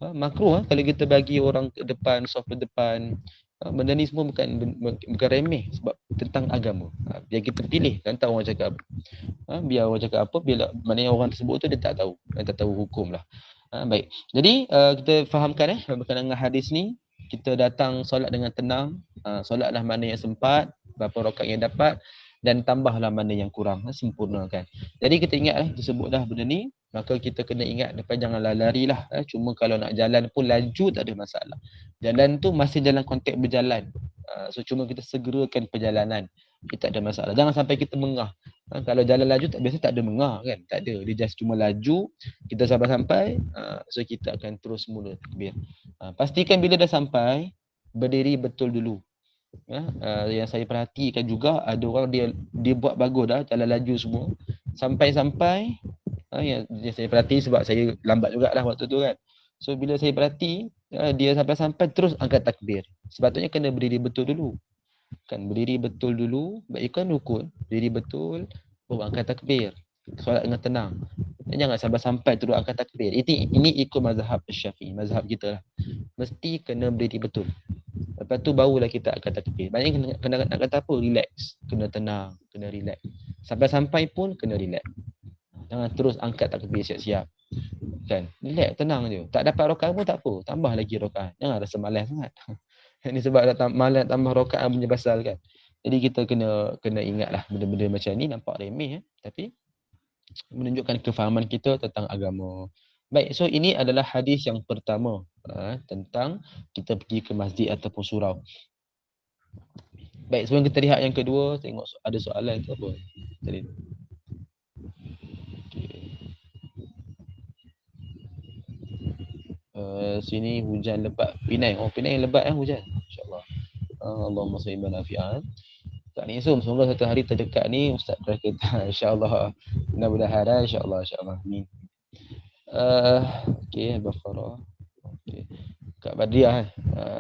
Makruh kalau kita bagi orang ke depan, soft ke depan. Benda ni semua bukan remeh sebab tentang agama. Biar kita pilih, kan tahu orang cakap apa. Biar orang cakap apa, bila maknanya orang tersebut tu dia tak tahu. Dia tak tahu hukum lah. Baik. Jadi kita fahamkan berkenaan dengan hadis ni. Kita datang solat dengan tenang. Solatlah mana yang sempat, berapa rakaat yang dapat, dan tambahlah mana yang kurang, sempurnakan. Jadi kita ingatlah, disebutlah benda ni, maka kita kena ingat, lepas janganlah larilah. Cuma kalau nak jalan pun laju tak ada masalah. Jalan tu masih dalam konteks berjalan. So cuma kita segerakan perjalanan. Kita tak ada masalah. Jangan sampai kita mengah. Kalau jalan laju biasa tak ada mengah kan. Tak ada. Dia just cuma laju. Kita sampai-sampai. So kita akan terus mula takbir. Pastikan bila dah sampai, berdiri betul dulu. Yang saya perhatikan juga ada orang dia buat bagus dah jalan laju semua sampai-sampai yang saya perhati sebab saya lambat jugalah waktu tu kan. So bila saya perhati dia sampai-sampai terus angkat takbir. Sepatutnya kena berdiri betul dulu. Kan berdiri betul dulu, baikkan rukun, berdiri betul, baru angkat takbir. Solat dengan tenang. Jangan sampai-sampai terus angkat takbir. Ini ikut mazhab Syafi'i, mazhab kita lah. Mesti kena berdiri betul. Lepas tu barulah kita akan takbir. Maknanya kena nak kata apa? Relax. Kena tenang, kena relax. Sampai-sampai pun kena relax. Jangan terus angkat takbir siap-siap. Kan? Relax, tenang je. Tak dapat rakaat pun tak apa. Tambah lagi rakaat. Jangan rasa malas sangat. Ini sebab malas tambah rakaat punya pasal kan. Jadi kita kena ingatlah benda-benda macam ni nampak remeh tapi menunjukkan kefahaman kita tentang agama. Baik, so ini adalah hadis yang pertama tentang kita pergi ke masjid ataupun surau. Baik, sebelum kita lihat yang kedua, tengok ada soalan tu apa tadi. Sini hujan lebat Penang. Oh, Penang lebat hujan. Insya-Allah. Allahumma salli ala fi'an. Tak ni semoga satu hari terdekat ni Ustaz berkata insya-Allah. Mudah-mudahan insya-Allah amin. Okey, Al-Baqarah. Okey. Kak Badriah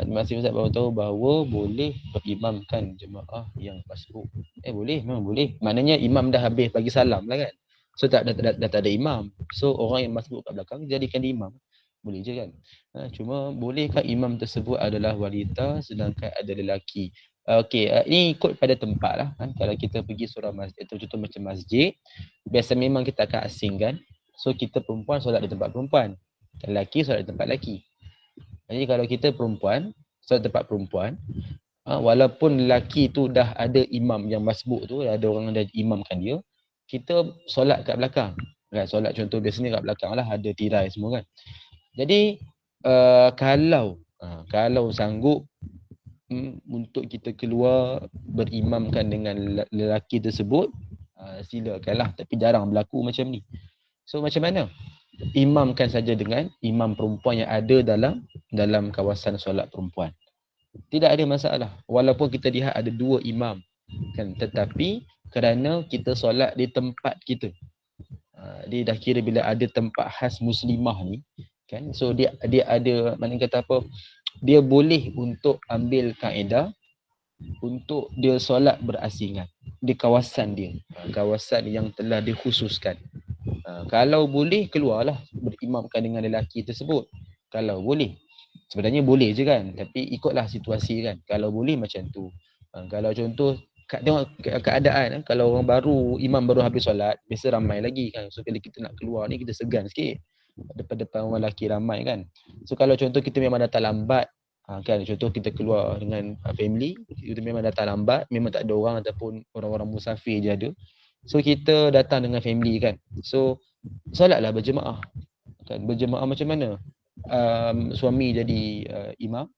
masih Ustaz baru tahu bahawa boleh berimamkan jemaah yang masbuk. Boleh, memang boleh. Maknanya imam dah habis bagi salam lah kan. So dah tak ada imam. So orang yang masbuk kat belakang jadikan dia imam. Boleh je kan. Cuma bolehkah imam tersebut adalah wanita sedangkan ada lelaki? Okey, ini ikut pada tempat lah kan. Kalau kita pergi surau masjid atau contoh macam masjid, biasa memang kita akan asingkan. So kita perempuan solat di tempat perempuan. Lelaki solat di tempat lelaki. Jadi kalau kita perempuan, solat tempat perempuan, walaupun lelaki tu dah ada imam yang masbuk tu, ada orang dah imamkan dia, kita solat kat belakang. Kan, solat contoh biasanya kat belakang lah, ada tirai semua kan. Jadi kalau sanggup untuk kita keluar berimamkan dengan lelaki tersebut, silakanlah, tapi jarang berlaku macam ni. So macam mana? Imamkan saja dengan imam perempuan yang ada dalam kawasan solat perempuan. Tidak ada masalah. Walaupun kita lihat ada 2 imam kan, tetapi kerana kita solat di tempat kita. Dia dah kira bila ada tempat khas muslimah ni kan, so dia ada, mana kata apa, dia boleh untuk ambil kaedah untuk dia solat berasingan di kawasan dia, kawasan yang telah dikhususkan. Kalau boleh, keluarlah berimamkan dengan lelaki tersebut. Kalau boleh. Sebenarnya boleh je kan, tapi ikutlah situasi kan. Kalau boleh macam tu. Kalau contoh, tengok keadaan, kalau orang baru, imam baru habis solat, biasa ramai lagi kan. So bila kita nak keluar ni, kita segan sikit. Depan-depan orang lelaki ramai kan. So kalau contoh kita memang datang lambat, kan, contoh kita keluar dengan family, kita memang datang lambat, memang tak ada orang ataupun orang-orang musafir je ada. So kita datang dengan family kan. So solatlah berjemaah. Kan, berjemaah macam mana? Suami jadi imam,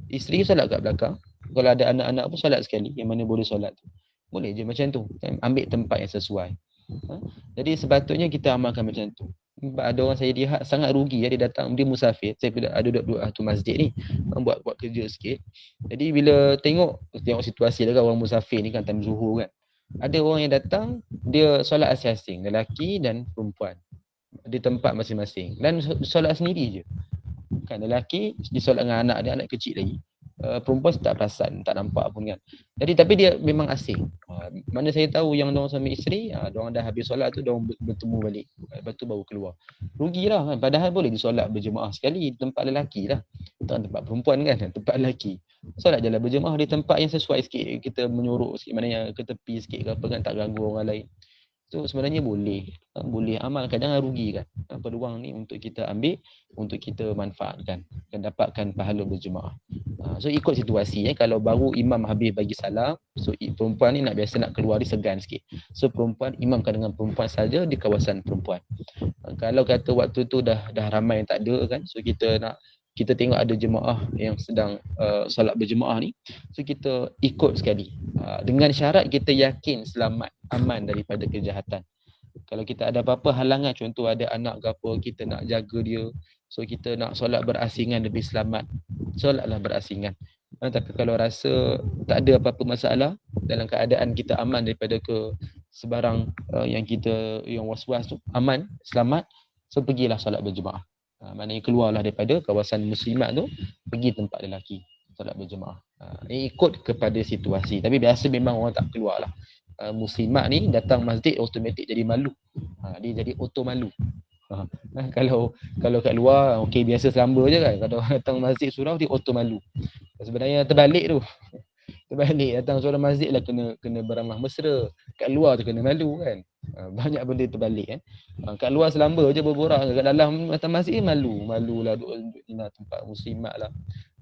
isteri solat kat belakang. Kalau ada anak-anak pun solat sekali, yang mana boleh solat tu. Boleh je macam tu. Kan? Ambil tempat yang sesuai. Jadi sepatutnya kita amalkan macam tu. Ada orang saya lihat sangat rugi ya, dia datang, dia musafir. Saya ada duduk tu masjid ni, buat kerja sikit. Jadi bila tengok situasi lah kan, orang musafir ni kan time Zuhur kan. Ada orang yang datang, dia solat asing-asing, lelaki dan perempuan di tempat masing-masing, dan solat sendiri je kan. Lelaki dia solat dengan anak dia, anak kecil lagi, perempuan tak perasan, tak nampak pun kan. Jadi tapi dia memang asing. Mana saya tahu yang diorang suami isteri, diorang dah habis solat tu, diorang bertemu balik, lepas tu baru keluar. Rugilah kan, padahal boleh disolat berjemaah sekali di tempat lelaki lah, tempat perempuan kan, tempat lelaki. Solat je lah berjemaah di tempat yang sesuai sikit, kita menyuruh sikit, maknanya ke tepi sikit ke apa kan, tak ganggu orang lain. So sebenarnya boleh amalkan, jangan rugi kan. Peluang ni untuk kita ambil, untuk kita manfaatkan dan dapatkan pahala berjemaah. So ikut situasi kalau baru imam habis bagi salam, so perempuan ni nak keluar, dia segan sikit. So perempuan imamkan dengan perempuan saja di kawasan perempuan. Kalau kata waktu tu dah ramai yang tak ada kan, so kita tengok ada jemaah yang sedang solat berjemaah ni, so kita ikut sekali, dengan syarat kita yakin selamat, aman daripada kejahatan. Kalau kita ada apa-apa halangan, contoh ada anak ke apa, kita nak jaga dia, so kita nak solat berasingan lebih selamat, solatlah berasingan. Tapi kalau rasa tak ada apa-apa masalah, dalam keadaan kita aman daripada ke sebarang yang was-was tu, aman, selamat, so pergilah solat berjemaah. Maknanya keluarlah daripada kawasan muslimat tu, pergi tempat lelaki, solat berjemaah. Ikut kepada situasi, tapi biasa memang orang tak keluar lah. Muslimat ni datang masjid automatik jadi malu. Dia jadi auto malu. Kalau kat luar okey, biasa selamba je kan. Kalau datang masjid surau, dia auto malu. Sebenarnya terbalik tu. Terbalik, datang surau masjid lah kena beramah mesra. Kat luar tu kena malu kan. Banyak benda terbalik kan. Kat luar selamba je berborak, kat dalam datang masjid malulah duduk di tempat muslimat lah.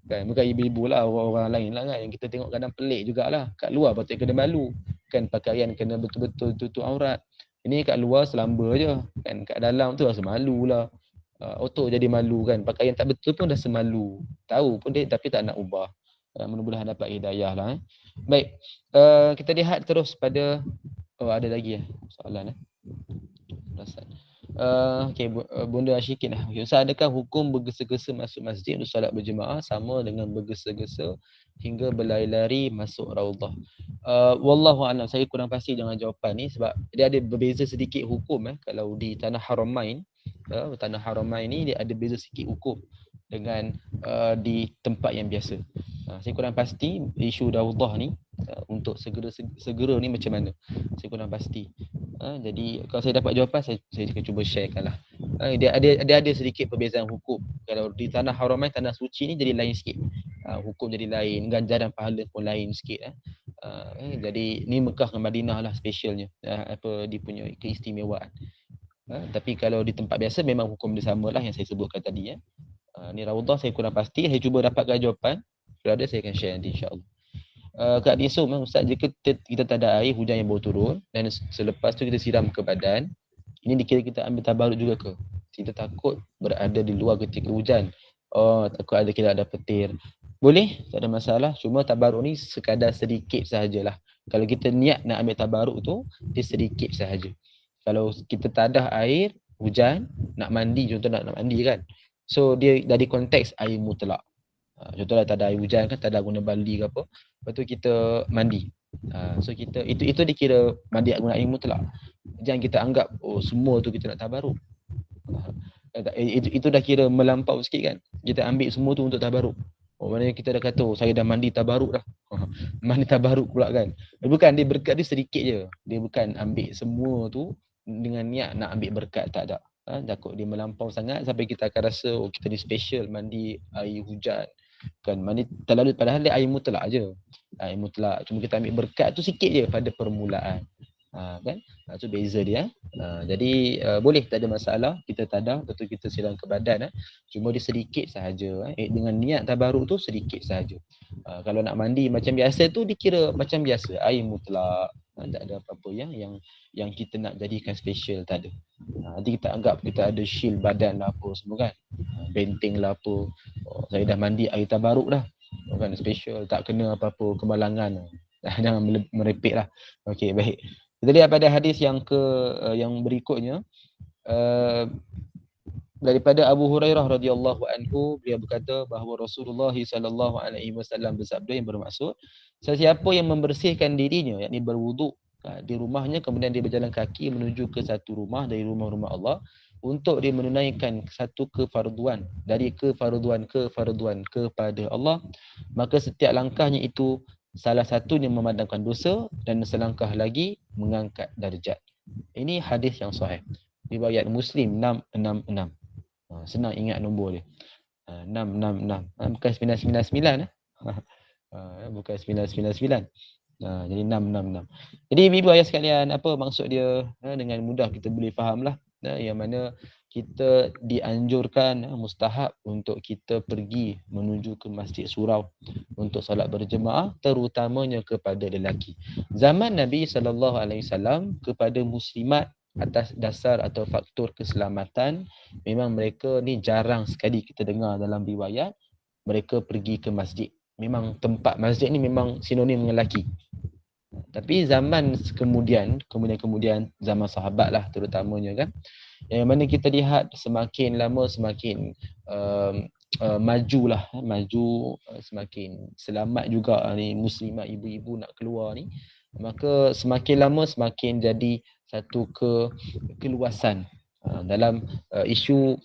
Kan, bukan ibu-ibu lah, orang lain lah kan, yang kita tengok kadang pelik jugalah. Kat luar patut kena malu kan, pakaian kena betul-betul tutup aurat. Ini kat luar selamba je kan, kat dalam tu rasa malu lah. Auto jadi malu kan, pakaian tak betul pun dah semalu. Tahu pun dia tapi tak nak ubah. Mudah-mudahan dapat hidayah lah. Baik, kita lihat terus pada, ada lagi soalan Perasan. Okay, Bunda Asyikin lah. Ustaz, adakah hukum bergesa-gesa masuk masjid untuk solat berjemaah sama dengan bergesa-gesa hingga berlari-lari masuk raudhah? Wallahu a'lam, saya kurang pasti dengan jawapan ni sebab dia ada berbeza sedikit hukum. Kalau di tanah Haramain, tanah Haramain ni dia ada beza sedikit hukum dengan di tempat yang biasa. Saya kurang pasti isu raudhah ni untuk segera ni macam mana, saya kurang pasti. Jadi kalau saya dapat jawapan, saya akan cuba sharekan lah. Dia ada sedikit perbezaan hukum. Kalau di tanah Haramain, tanah suci ni jadi lain sikit. Hukum jadi lain, ganjaran pahala pun lain sikit. Jadi ni Mekah dengan Madinah lah specialnya, dia punya keistimewaan. Tapi kalau di tempat biasa memang hukum dia samalah yang saya sebutkan tadi. Ni Raudhah saya kurang pasti, saya cuba dapatkan jawapan. Kalau ada saya akan share nanti insya-Allah. Kak Disum, Ustaz, jika kita tak ada air, hujan yang baru turun dan selepas tu kita siram ke badan, ini dikira kita ambil tabaruk juga ke? Kita takut berada di luar ketika hujan. Oh, takut ada kira ada petir. Boleh, tak ada masalah. Cuma tabaruk ni sekadar sedikit sahajalah. Kalau kita niat nak ambil tabaruk tu, dia sedikit sahaja. Kalau kita tak ada air, hujan, nak mandi, contoh nak mandi kan. So dia dari konteks air mutlak. Contohlah tak ada air hujan kan, tak ada guna baldi ke apa. Lepas tu kita mandi. So kita itu dikira mandi guna air mutlak. Jangan kita anggap semua tu kita nak tabaruk. Itu dah kira melampau sikit kan. Kita ambil semua tu untuk tabaruk. Maknanya kita dah kata saya dah mandi tabaruk dah. Mandi tabaruk pula kan. Bukan, dia berkat dia sedikit je. Dia bukan ambil semua tu dengan niat nak ambil berkat, tak ada. Takut dia melampau sangat sampai kita akan rasa kita ni special mandi air hujan. Kan mandi terlalu, padahal dia air mutlak je. Air mutlak. Cuma kita ambil berkat tu sikit je pada permulaan. Kan? Itu beza dia. Jadi boleh, tak ada masalah. Kita tadah, betul kita siram ke badan. Cuma dia sedikit sahaja. Dengan niat tabaruk tu sedikit sahaja. Kalau nak mandi macam biasa tu dikira macam biasa, air mutlak. Tak ada apa-apa yang kita nak jadikan special, tak ada. Nanti kita anggap kita ada shield badan lah apa semua kan. Benteng lah apa. Saya dah mandi air tabaruk dah. Kan special, tak kena apa-apa kemalangan. Jangan merepek lah. Okey, baik. Kita lihat pada hadis yang berikutnya, daripada Abu Hurairah radhiyallahu anhu, beliau berkata bahawa Rasulullah sallallahu alaihi wasallam bersabda yang bermaksud, sesiapa yang membersihkan dirinya, yakni berwuduk di rumahnya, kemudian dia berjalan kaki menuju ke satu rumah dari rumah-rumah Allah untuk dia menunaikan satu kefarduan dari kefarduan kepada Allah, maka setiap langkahnya itu salah satunya memadamkan dosa dan selangkah lagi mengangkat darjat. Ini hadis yang sahih. Riwayat Muslim 666. Senang ingat nombor dia. 666. Bukan 999 bukan 999. Jadi 666. Jadi ibu ayah sekalian, apa maksud dia? Dengan mudah kita boleh fahamlah. Yang mana kita dianjurkan, mustahab untuk kita pergi menuju ke masjid surau untuk solat berjemaah, terutamanya kepada lelaki. Zaman Nabi SAW kepada muslimat atas dasar atau faktor keselamatan, memang mereka ni jarang sekali kita dengar dalam riwayat mereka pergi ke masjid. Memang tempat masjid ni memang sinonim dengan lelaki. Tapi zaman kemudian zaman sahabat lah terutamanya kan, yang mana kita lihat semakin lama semakin maju, semakin selamat juga ni muslimat ibu-ibu nak keluar ni, maka semakin lama semakin jadi satu keluasan dalam isu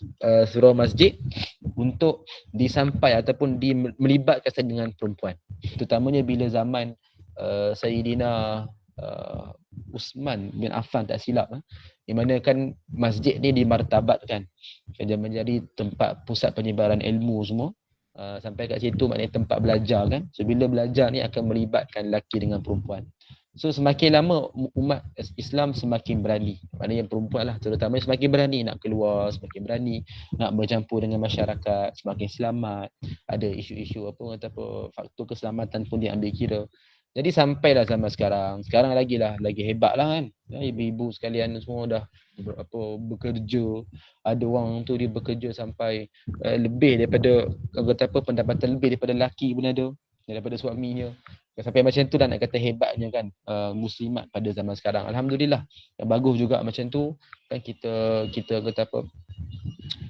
surau masjid untuk disampai ataupun melibatkan dengan perempuan, terutamanya bila zaman Sayyidina Uthman bin Affan tak silap, di mana kan masjid ni dimartabatkan menjadi tempat pusat penyebaran ilmu semua, sampai kat situ maknanya tempat belajar kan. So bila belajar ni akan melibatkan lelaki dengan perempuan. So semakin lama umat Islam semakin berani, maknanya perempuan lah terutamanya semakin berani nak keluar, semakin berani nak bercampur dengan masyarakat, semakin selamat. Ada isu-isu apa faktor keselamatan pun diambil kira. Jadi sampailah zaman sekarang lagi hebat lah kan. Ibu-ibu sekalian semua dah bekerja. Ada orang tu dia bekerja sampai lebih daripada pendapatan lebih daripada lelaki pun ada, daripada suaminya. Sampai macam tu dah nak kata hebatnya kan muslimat pada zaman sekarang. Alhamdulillah. Yang bagus juga macam tu kan,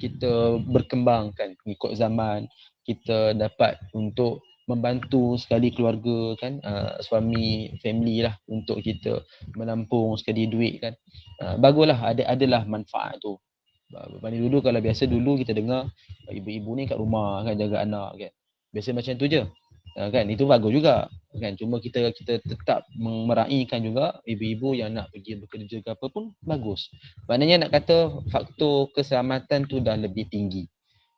kita berkembang kan mengikut zaman. Kita dapat untuk membantu sekali keluarga kan, suami, family lah, untuk kita menampung sekali duit kan. Baguslah, adalah manfaat tu. Banding dulu, kalau biasa dulu kita dengar ibu-ibu ni kat rumah kan jaga anak kan. Biasa macam tu je. Kan itu bagus juga kan, cuma kita tetap meraihkan juga ibu-ibu yang nak pergi bekerja ke apa pun bagus. Maknanya nak kata faktor keselamatan tu dah lebih tinggi.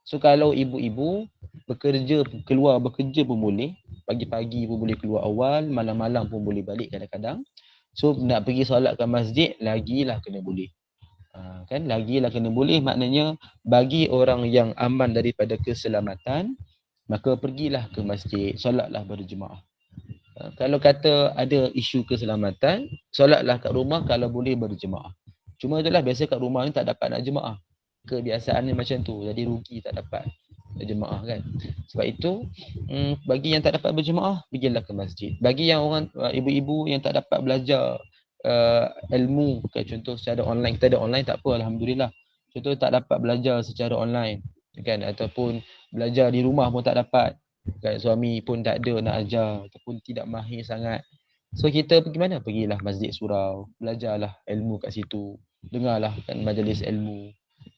So kalau ibu-ibu keluar bekerja pun boleh, pagi-pagi pun boleh keluar awal, malam-malam pun boleh balik kadang-kadang. So nak pergi solat ke masjid lagilah kena boleh. Kan lagilah kena boleh, maknanya bagi orang yang aman daripada keselamatan, maka pergilah ke masjid, solatlah berjemaah. Kalau kata ada isu keselamatan, solatlah kat rumah kalau boleh berjemaah. Cuma itulah, biasa kat rumah ni tak dapat nak jemaah. Kebiasaannya macam tu, jadi rugi tak dapat berjemaah kan. Sebab itu bagi yang tak dapat berjemaah, pergilah ke masjid. Bagi yang orang ibu-ibu yang tak dapat belajar ilmu, contoh secara online, kita ada online tak apa, alhamdulillah. Contoh tak dapat belajar secara online kan, ataupun belajar di rumah pun tak dapat kan, suami pun tak ada nak ajar ataupun tidak mahir sangat. So kita pergi mana? Pergilah masjid surau, belajarlah ilmu kat situ, dengarlah kan majlis ilmu.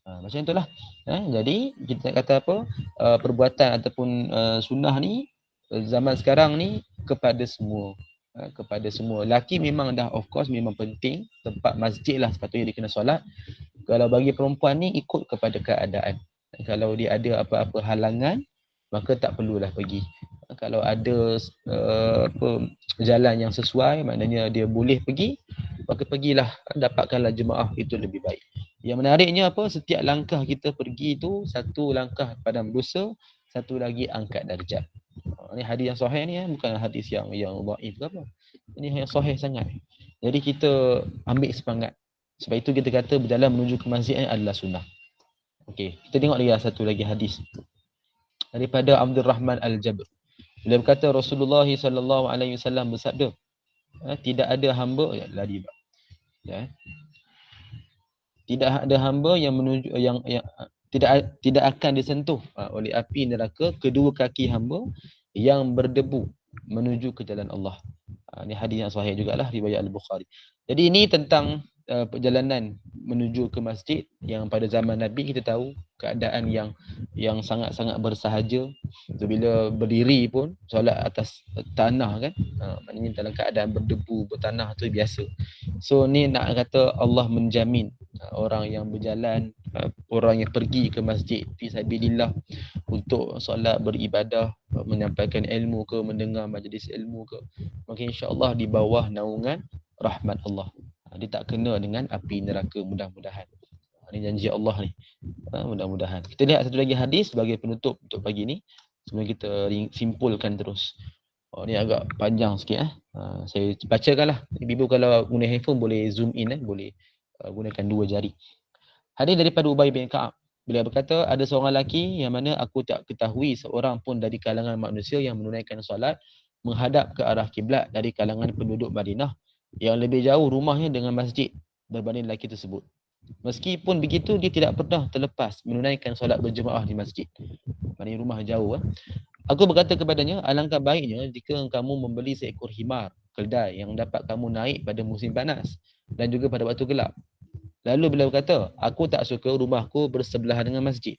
Macam itulah. Jadi kita nak kata apa? Perbuatan ataupun sunnah ni zaman sekarang ni kepada semua. Kepada semua. Laki memang dah of course memang penting, tempat masjid lah sepatutnya dia kena solat. Kalau bagi perempuan ni ikut kepada keadaan. Kalau dia ada apa-apa halangan, maka tak perlulah pergi. Kalau ada jalan yang sesuai, maknanya dia boleh pergi, maka pergilah, dapatkanlah jemaah, itu lebih baik. Yang menariknya apa? Setiap langkah kita pergi tu, satu langkah padam dosa, satu lagi angkat darjat. Ini hadis yang sahih ni, bukan hadis yang dhaif ke apa. Ini yang sahih sangat. Jadi kita ambil semangat. Sebab itu kita kata berjalan menuju ke masjid ni adalah sunnah. Okey, kita tengok lagi satu lagi hadis daripada Abdul Rahman Al-Jabr. Beliau berkata Rasulullah sallallahu alaihi wasallam bersabda, tidak ada hamba tidak ada hamba yang menuju yang tidak akan disentuh oleh api neraka kedua kaki hamba yang berdebu menuju ke jalan Allah. Ini hadis yang sahih jugalah, riwayat Al-Bukhari. Jadi ini tentang perjalanan menuju ke masjid yang pada zaman Nabi kita tahu keadaan yang sangat-sangat bersahaja. So, bila berdiri pun solat atas tanah kan, maknanya dalam keadaan berdebu, bertanah tu biasa. So ni nak kata Allah menjamin orang yang berjalan, orang yang pergi ke masjid fisabilillah untuk solat, beribadah, menyampaikan ilmu ke, mendengar majlis ilmu ke, maka insya-Allah di bawah naungan rahmat Allah. Dia tak kena dengan api neraka, mudah-mudahan. Ini janji Allah ni. Mudah-mudahan. Kita lihat satu lagi hadis sebagai penutup untuk pagi ni. Sebelum kita simpulkan terus. Ni agak panjang sikit. Saya bacakanlah. Ibu kalau guna handphone boleh zoom in, boleh gunakan dua jari. Hadis daripada Ubay bin Ka'ab. Beliau berkata, ada seorang lelaki yang mana aku tak ketahui seorang pun dari kalangan manusia yang menunaikan solat menghadap ke arah kiblat dari kalangan penduduk Madinah yang lebih jauh rumahnya dengan masjid berbanding lelaki tersebut. Meskipun begitu, dia tidak pernah terlepas menunaikan solat berjemaah di masjid. Maksudnya rumah jauh. Aku berkata kepadanya, alangkah baiknya jika kamu membeli seekor himar, keldai yang dapat kamu naik pada musim panas dan juga pada waktu gelap. Lalu beliau berkata, aku tak suka rumahku bersebelahan dengan masjid.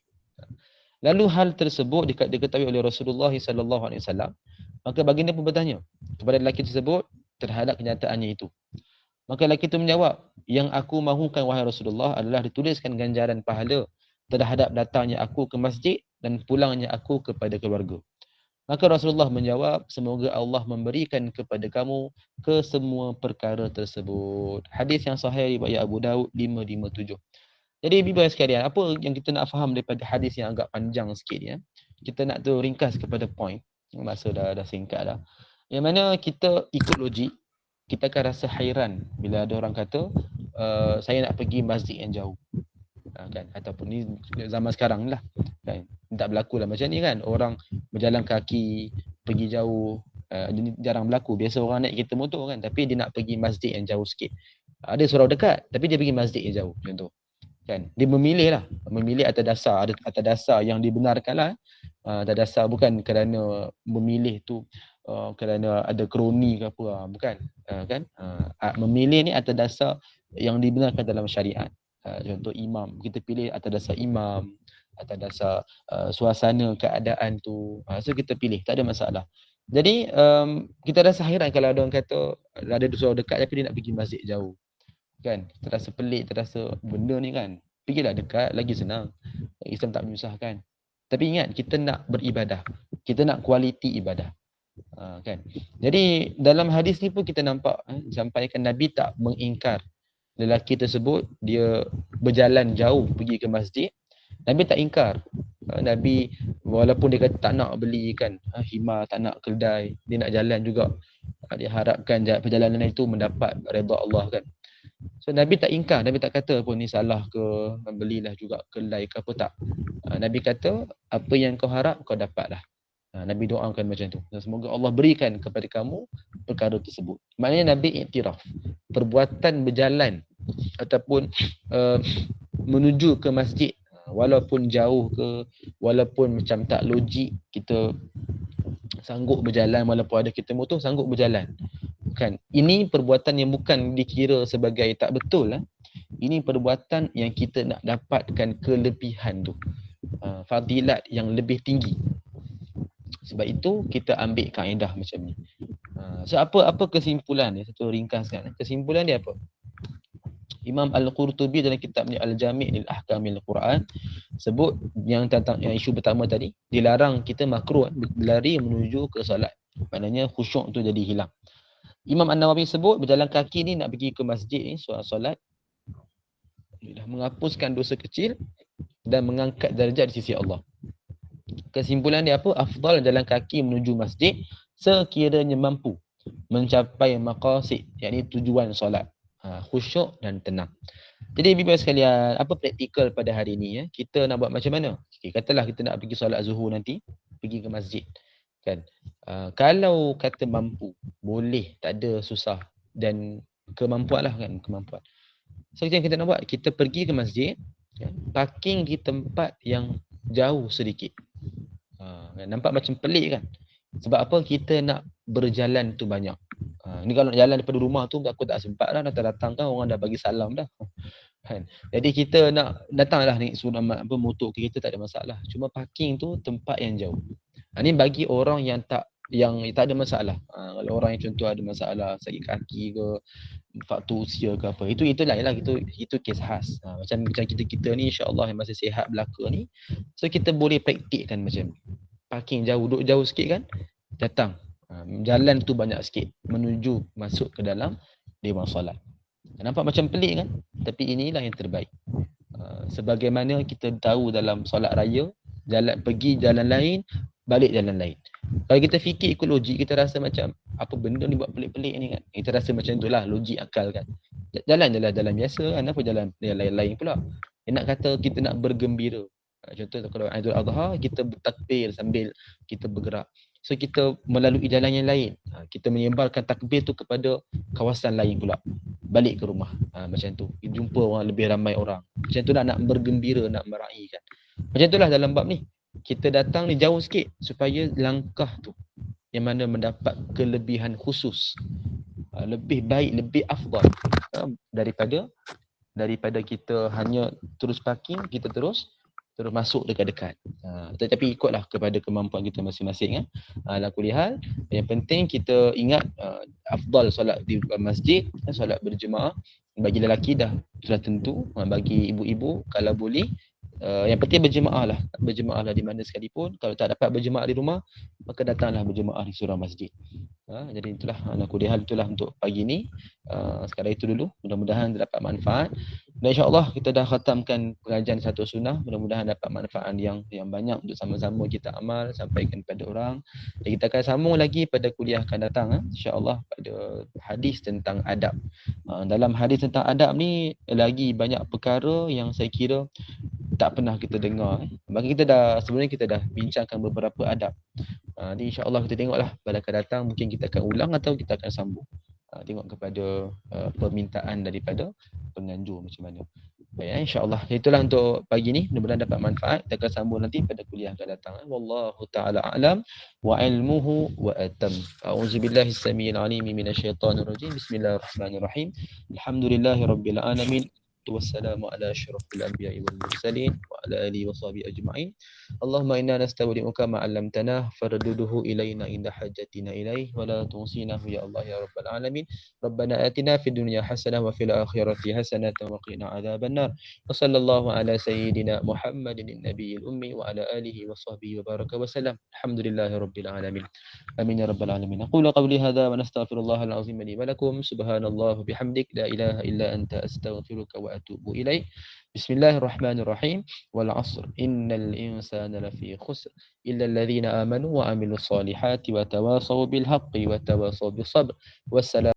Lalu hal tersebut diketahui oleh Rasulullah SAW. Maka baginda pun bertanya kepada lelaki tersebut terhadap kenyataannya itu. Maka lelaki itu menjawab, yang aku mahukan wahai Rasulullah adalah dituliskan ganjaran pahala terhadap datangnya aku ke masjid dan pulangnya aku kepada keluarga. Maka Rasulullah menjawab, semoga Allah memberikan kepada kamu kesemua perkara tersebut. Hadis yang sahih riwayat Abu Daud 557. Jadi bimbang sekalian, apa yang kita nak faham daripada hadis yang agak panjang sikit ya? Kita nak tu ringkas kepada point. Masa dah singkat dah. Yang mana kita ikut logik, kita akan rasa hairan bila ada orang kata saya nak pergi masjid yang jauh. Kan, ataupun ni zaman sekarang lah kan, tak berlaku lah macam ni kan, orang berjalan kaki pergi jauh, jarang berlaku. Biasa orang naik kereta motor kan, tapi dia nak pergi masjid yang jauh sikit. Ada surau dekat tapi dia pergi masjid yang jauh contoh kan. Dia memilih atas dasar yang dibenarkan lah. Atas dasar bukan kerana memilih tu kerana ada kroni ke apa, bukan kan. Memilih ni atas dasar yang dibenarkan dalam syariat. Contoh imam, kita pilih atas dasar imam, atas dasar suasana keadaan tu. So kita pilih, tak ada masalah. Jadi kita rasa hairan kalau ada orang kata ada surau dekat tapi dia nak pergi masjid jauh. Kan, terasa pelik, terasa benda ni kan, pergilah dekat, lagi senang. Islam tak menyusahkan. Tapi ingat, kita nak beribadah, kita nak kualiti ibadah, kan. Jadi dalam hadis ni pun kita nampak disampaikan Nabi tak mengingkar lelaki tersebut dia berjalan jauh pergi ke masjid, Nabi tak ingkar. Nabi walaupun dia kata tak nak beli kan himar, tak nak kedai, dia nak jalan juga. Dia harapkan perjalanan itu mendapat redha Allah kan. So Nabi tak ingkar, Nabi tak kata pun ni salah ke, belilah juga kedai ke apa, tak. Nabi kata apa yang kau harap kau dapatlah. Nabi doakan macam tu. Dan semoga Allah berikan kepada kamu perkara tersebut. Maknanya Nabi iktiraf. Perbuatan berjalan ataupun menuju ke masjid, walaupun jauh ke, walaupun macam tak logik, kita sanggup berjalan, walaupun ada kita motor sanggup berjalan. Kan? Ini perbuatan yang bukan dikira sebagai tak betul lah. Ini perbuatan yang kita nak dapatkan kelebihan tu. Fadilat yang lebih tinggi. Sebab itu kita ambil kaedah macam ni. So apa kesimpulan dia? Satu ringkaskan. Kesimpulan dia apa? Imam Al-Qurtubi dalam kitabnya Al-Jami' lil Ahkamil Quran sebut yang tentang yang isu pertama tadi, dilarang kita makruh berlari menuju ke solat. Maknanya khusyuk tu jadi hilang. Imam An-Nawawi sebut berjalan kaki ni nak pergi ke masjid ni solat dah menghapuskan dosa kecil dan mengangkat darjat di sisi Allah. Kesimpulan dia apa? Afdal jalan kaki menuju masjid sekiranya mampu mencapai maqasid, yakni tujuan solat, khusyuk dan tenang. Jadi ibu-ibu sekalian, apa praktikal pada hari ini ya? Kita nak buat macam mana? Okay, katalah kita nak pergi solat zuhur nanti, pergi ke masjid. Kan? Kalau kata mampu, boleh, tak ada susah dan kemampuan lah kan, kemampuan. So yang kita nak buat, kita pergi ke masjid, kan? Parking di tempat yang jauh sedikit. Nampak macam pelik kan? Sebab apa? Kita nak berjalan tu banyak. Ni kalau nak jalan daripada rumah tu aku tak sempat dah, datang kan orang dah bagi salam dah. Kan? Jadi kita nak datanglah naik motor kita tak ada masalah. Cuma parking tu tempat yang jauh. Ni bagi orang yang tak ada masalah. Kalau orang yang contoh ada masalah sakit kaki ke, faktor usia ke apa, itulah itu kes khas. Macam kita ni insya-Allah yang masih sihat belaka ni, so kita boleh praktikkan macam ni. Parking jauh, duduk jauh sikit kan, datang. Jalan tu banyak sikit menuju masuk ke dalam dewan solat. Nampak macam pelik kan? Tapi inilah yang terbaik. Sebagaimana kita tahu dalam solat raya, pergi jalan lain, balik jalan lain. Kalau kita fikir ikut logik, kita rasa macam apa benda ni buat pelik-pelik ni kan. Kita rasa macam itulah logik akal kan. Jalan biasa kan, apa jalan lain-lain pula. Nak kata kita nak bergembira. Contoh kalau Aidul Adha, kita bertakbir sambil kita bergerak. So kita melalui jalan yang lain. Kita menyebarkan takbir tu kepada kawasan lain pula. Balik ke rumah. Macam tu. Jumpa orang, lebih ramai orang. Macam tu nak bergembira, nak meraihkan. Macam itulah dalam bab ni. Kita datang ni jauh sikit supaya langkah tu yang mana mendapat kelebihan khusus. Lebih baik, lebih afdal daripada kita hanya terus parking, kita terus masuk dekat-dekat. Tetapi ikutlah kepada kemampuan kita masing-masing. Ala kulli hal, yang penting kita ingat afdal solat di masjid, solat berjemaah. Bagi lelaki dah sudah tentu, bagi ibu-ibu kalau boleh, yang penting berjemaah lah di mana sekalipun. Kalau tak dapat berjemaah di rumah, maka datanglah berjemaah di surau masjid. Jadi itulah ala kulli hal, itulah untuk pagi ni. Sekadar itu dulu, mudah-mudahan dapat manfaat. Dan insya-Allah kita dah khatamkan pengajian satu sunnah, mudah-mudahan dapat manfaat yang banyak untuk sama-sama kita amal, sampaikan kepada orang. Dan kita akan sambung lagi pada kuliah akan datang, insya-Allah, pada hadis tentang adab. Dalam hadis tentang adab ni lagi banyak perkara yang saya kira tak pernah kita dengar. Maka sebenarnya kita dah bincangkan beberapa adab. Jadi insya-Allah kita tengoklah pada akan datang, mungkin kita akan ulang atau kita akan sambung. Tengok kepada permintaan daripada penganjur macam mana. Baik, insya-Allah. Itulah untuk pagi ni, mudah-mudahan dapat manfaat. Kita akan sambung nanti pada kuliah akan datang. Wallahu taala a'lam wa ilmuhu wa atam. A'udzubillahi as-sami'il 'alim minasyaitonir rajim. Bismillahirrahmanirrahim. Alhamdulillahirabbil alamin. wassalamu ala asyrafil anbiya'i wal mursalin wa ala alihi washabihi ajma'in. Allahumma inna nastaudi'uka ma 'allamtana farduduhu ilaina inda hajatina ilaih wa la tunsinahu ya Allah ya rabbal alamin. Rabbana atina fid dunya hasanah wa fil akhirati hasanah wa qina adzabannar. Wa sallallahu ala sayyidina Muhammadin nabiyil ummi wa ala alihi wa sahbihi wa baraka wa sallam. Alhamdulillahi rabbil alamin. Amin ya rabbal alamin. Aqulu qawli hadha wa nastaghfirullahal azim li wa lakum. Subhanallah bihamdik la ilaha illa anta astaghfiruka wa atubu ilaik. Bismillahirrahmanirrahim. Wal 'asr innal insana lafi khusr illa alladhina amanu wa 'amilus solihati wa tawasaw bil haqqi wa tawasaw bis sabr. Wassalam.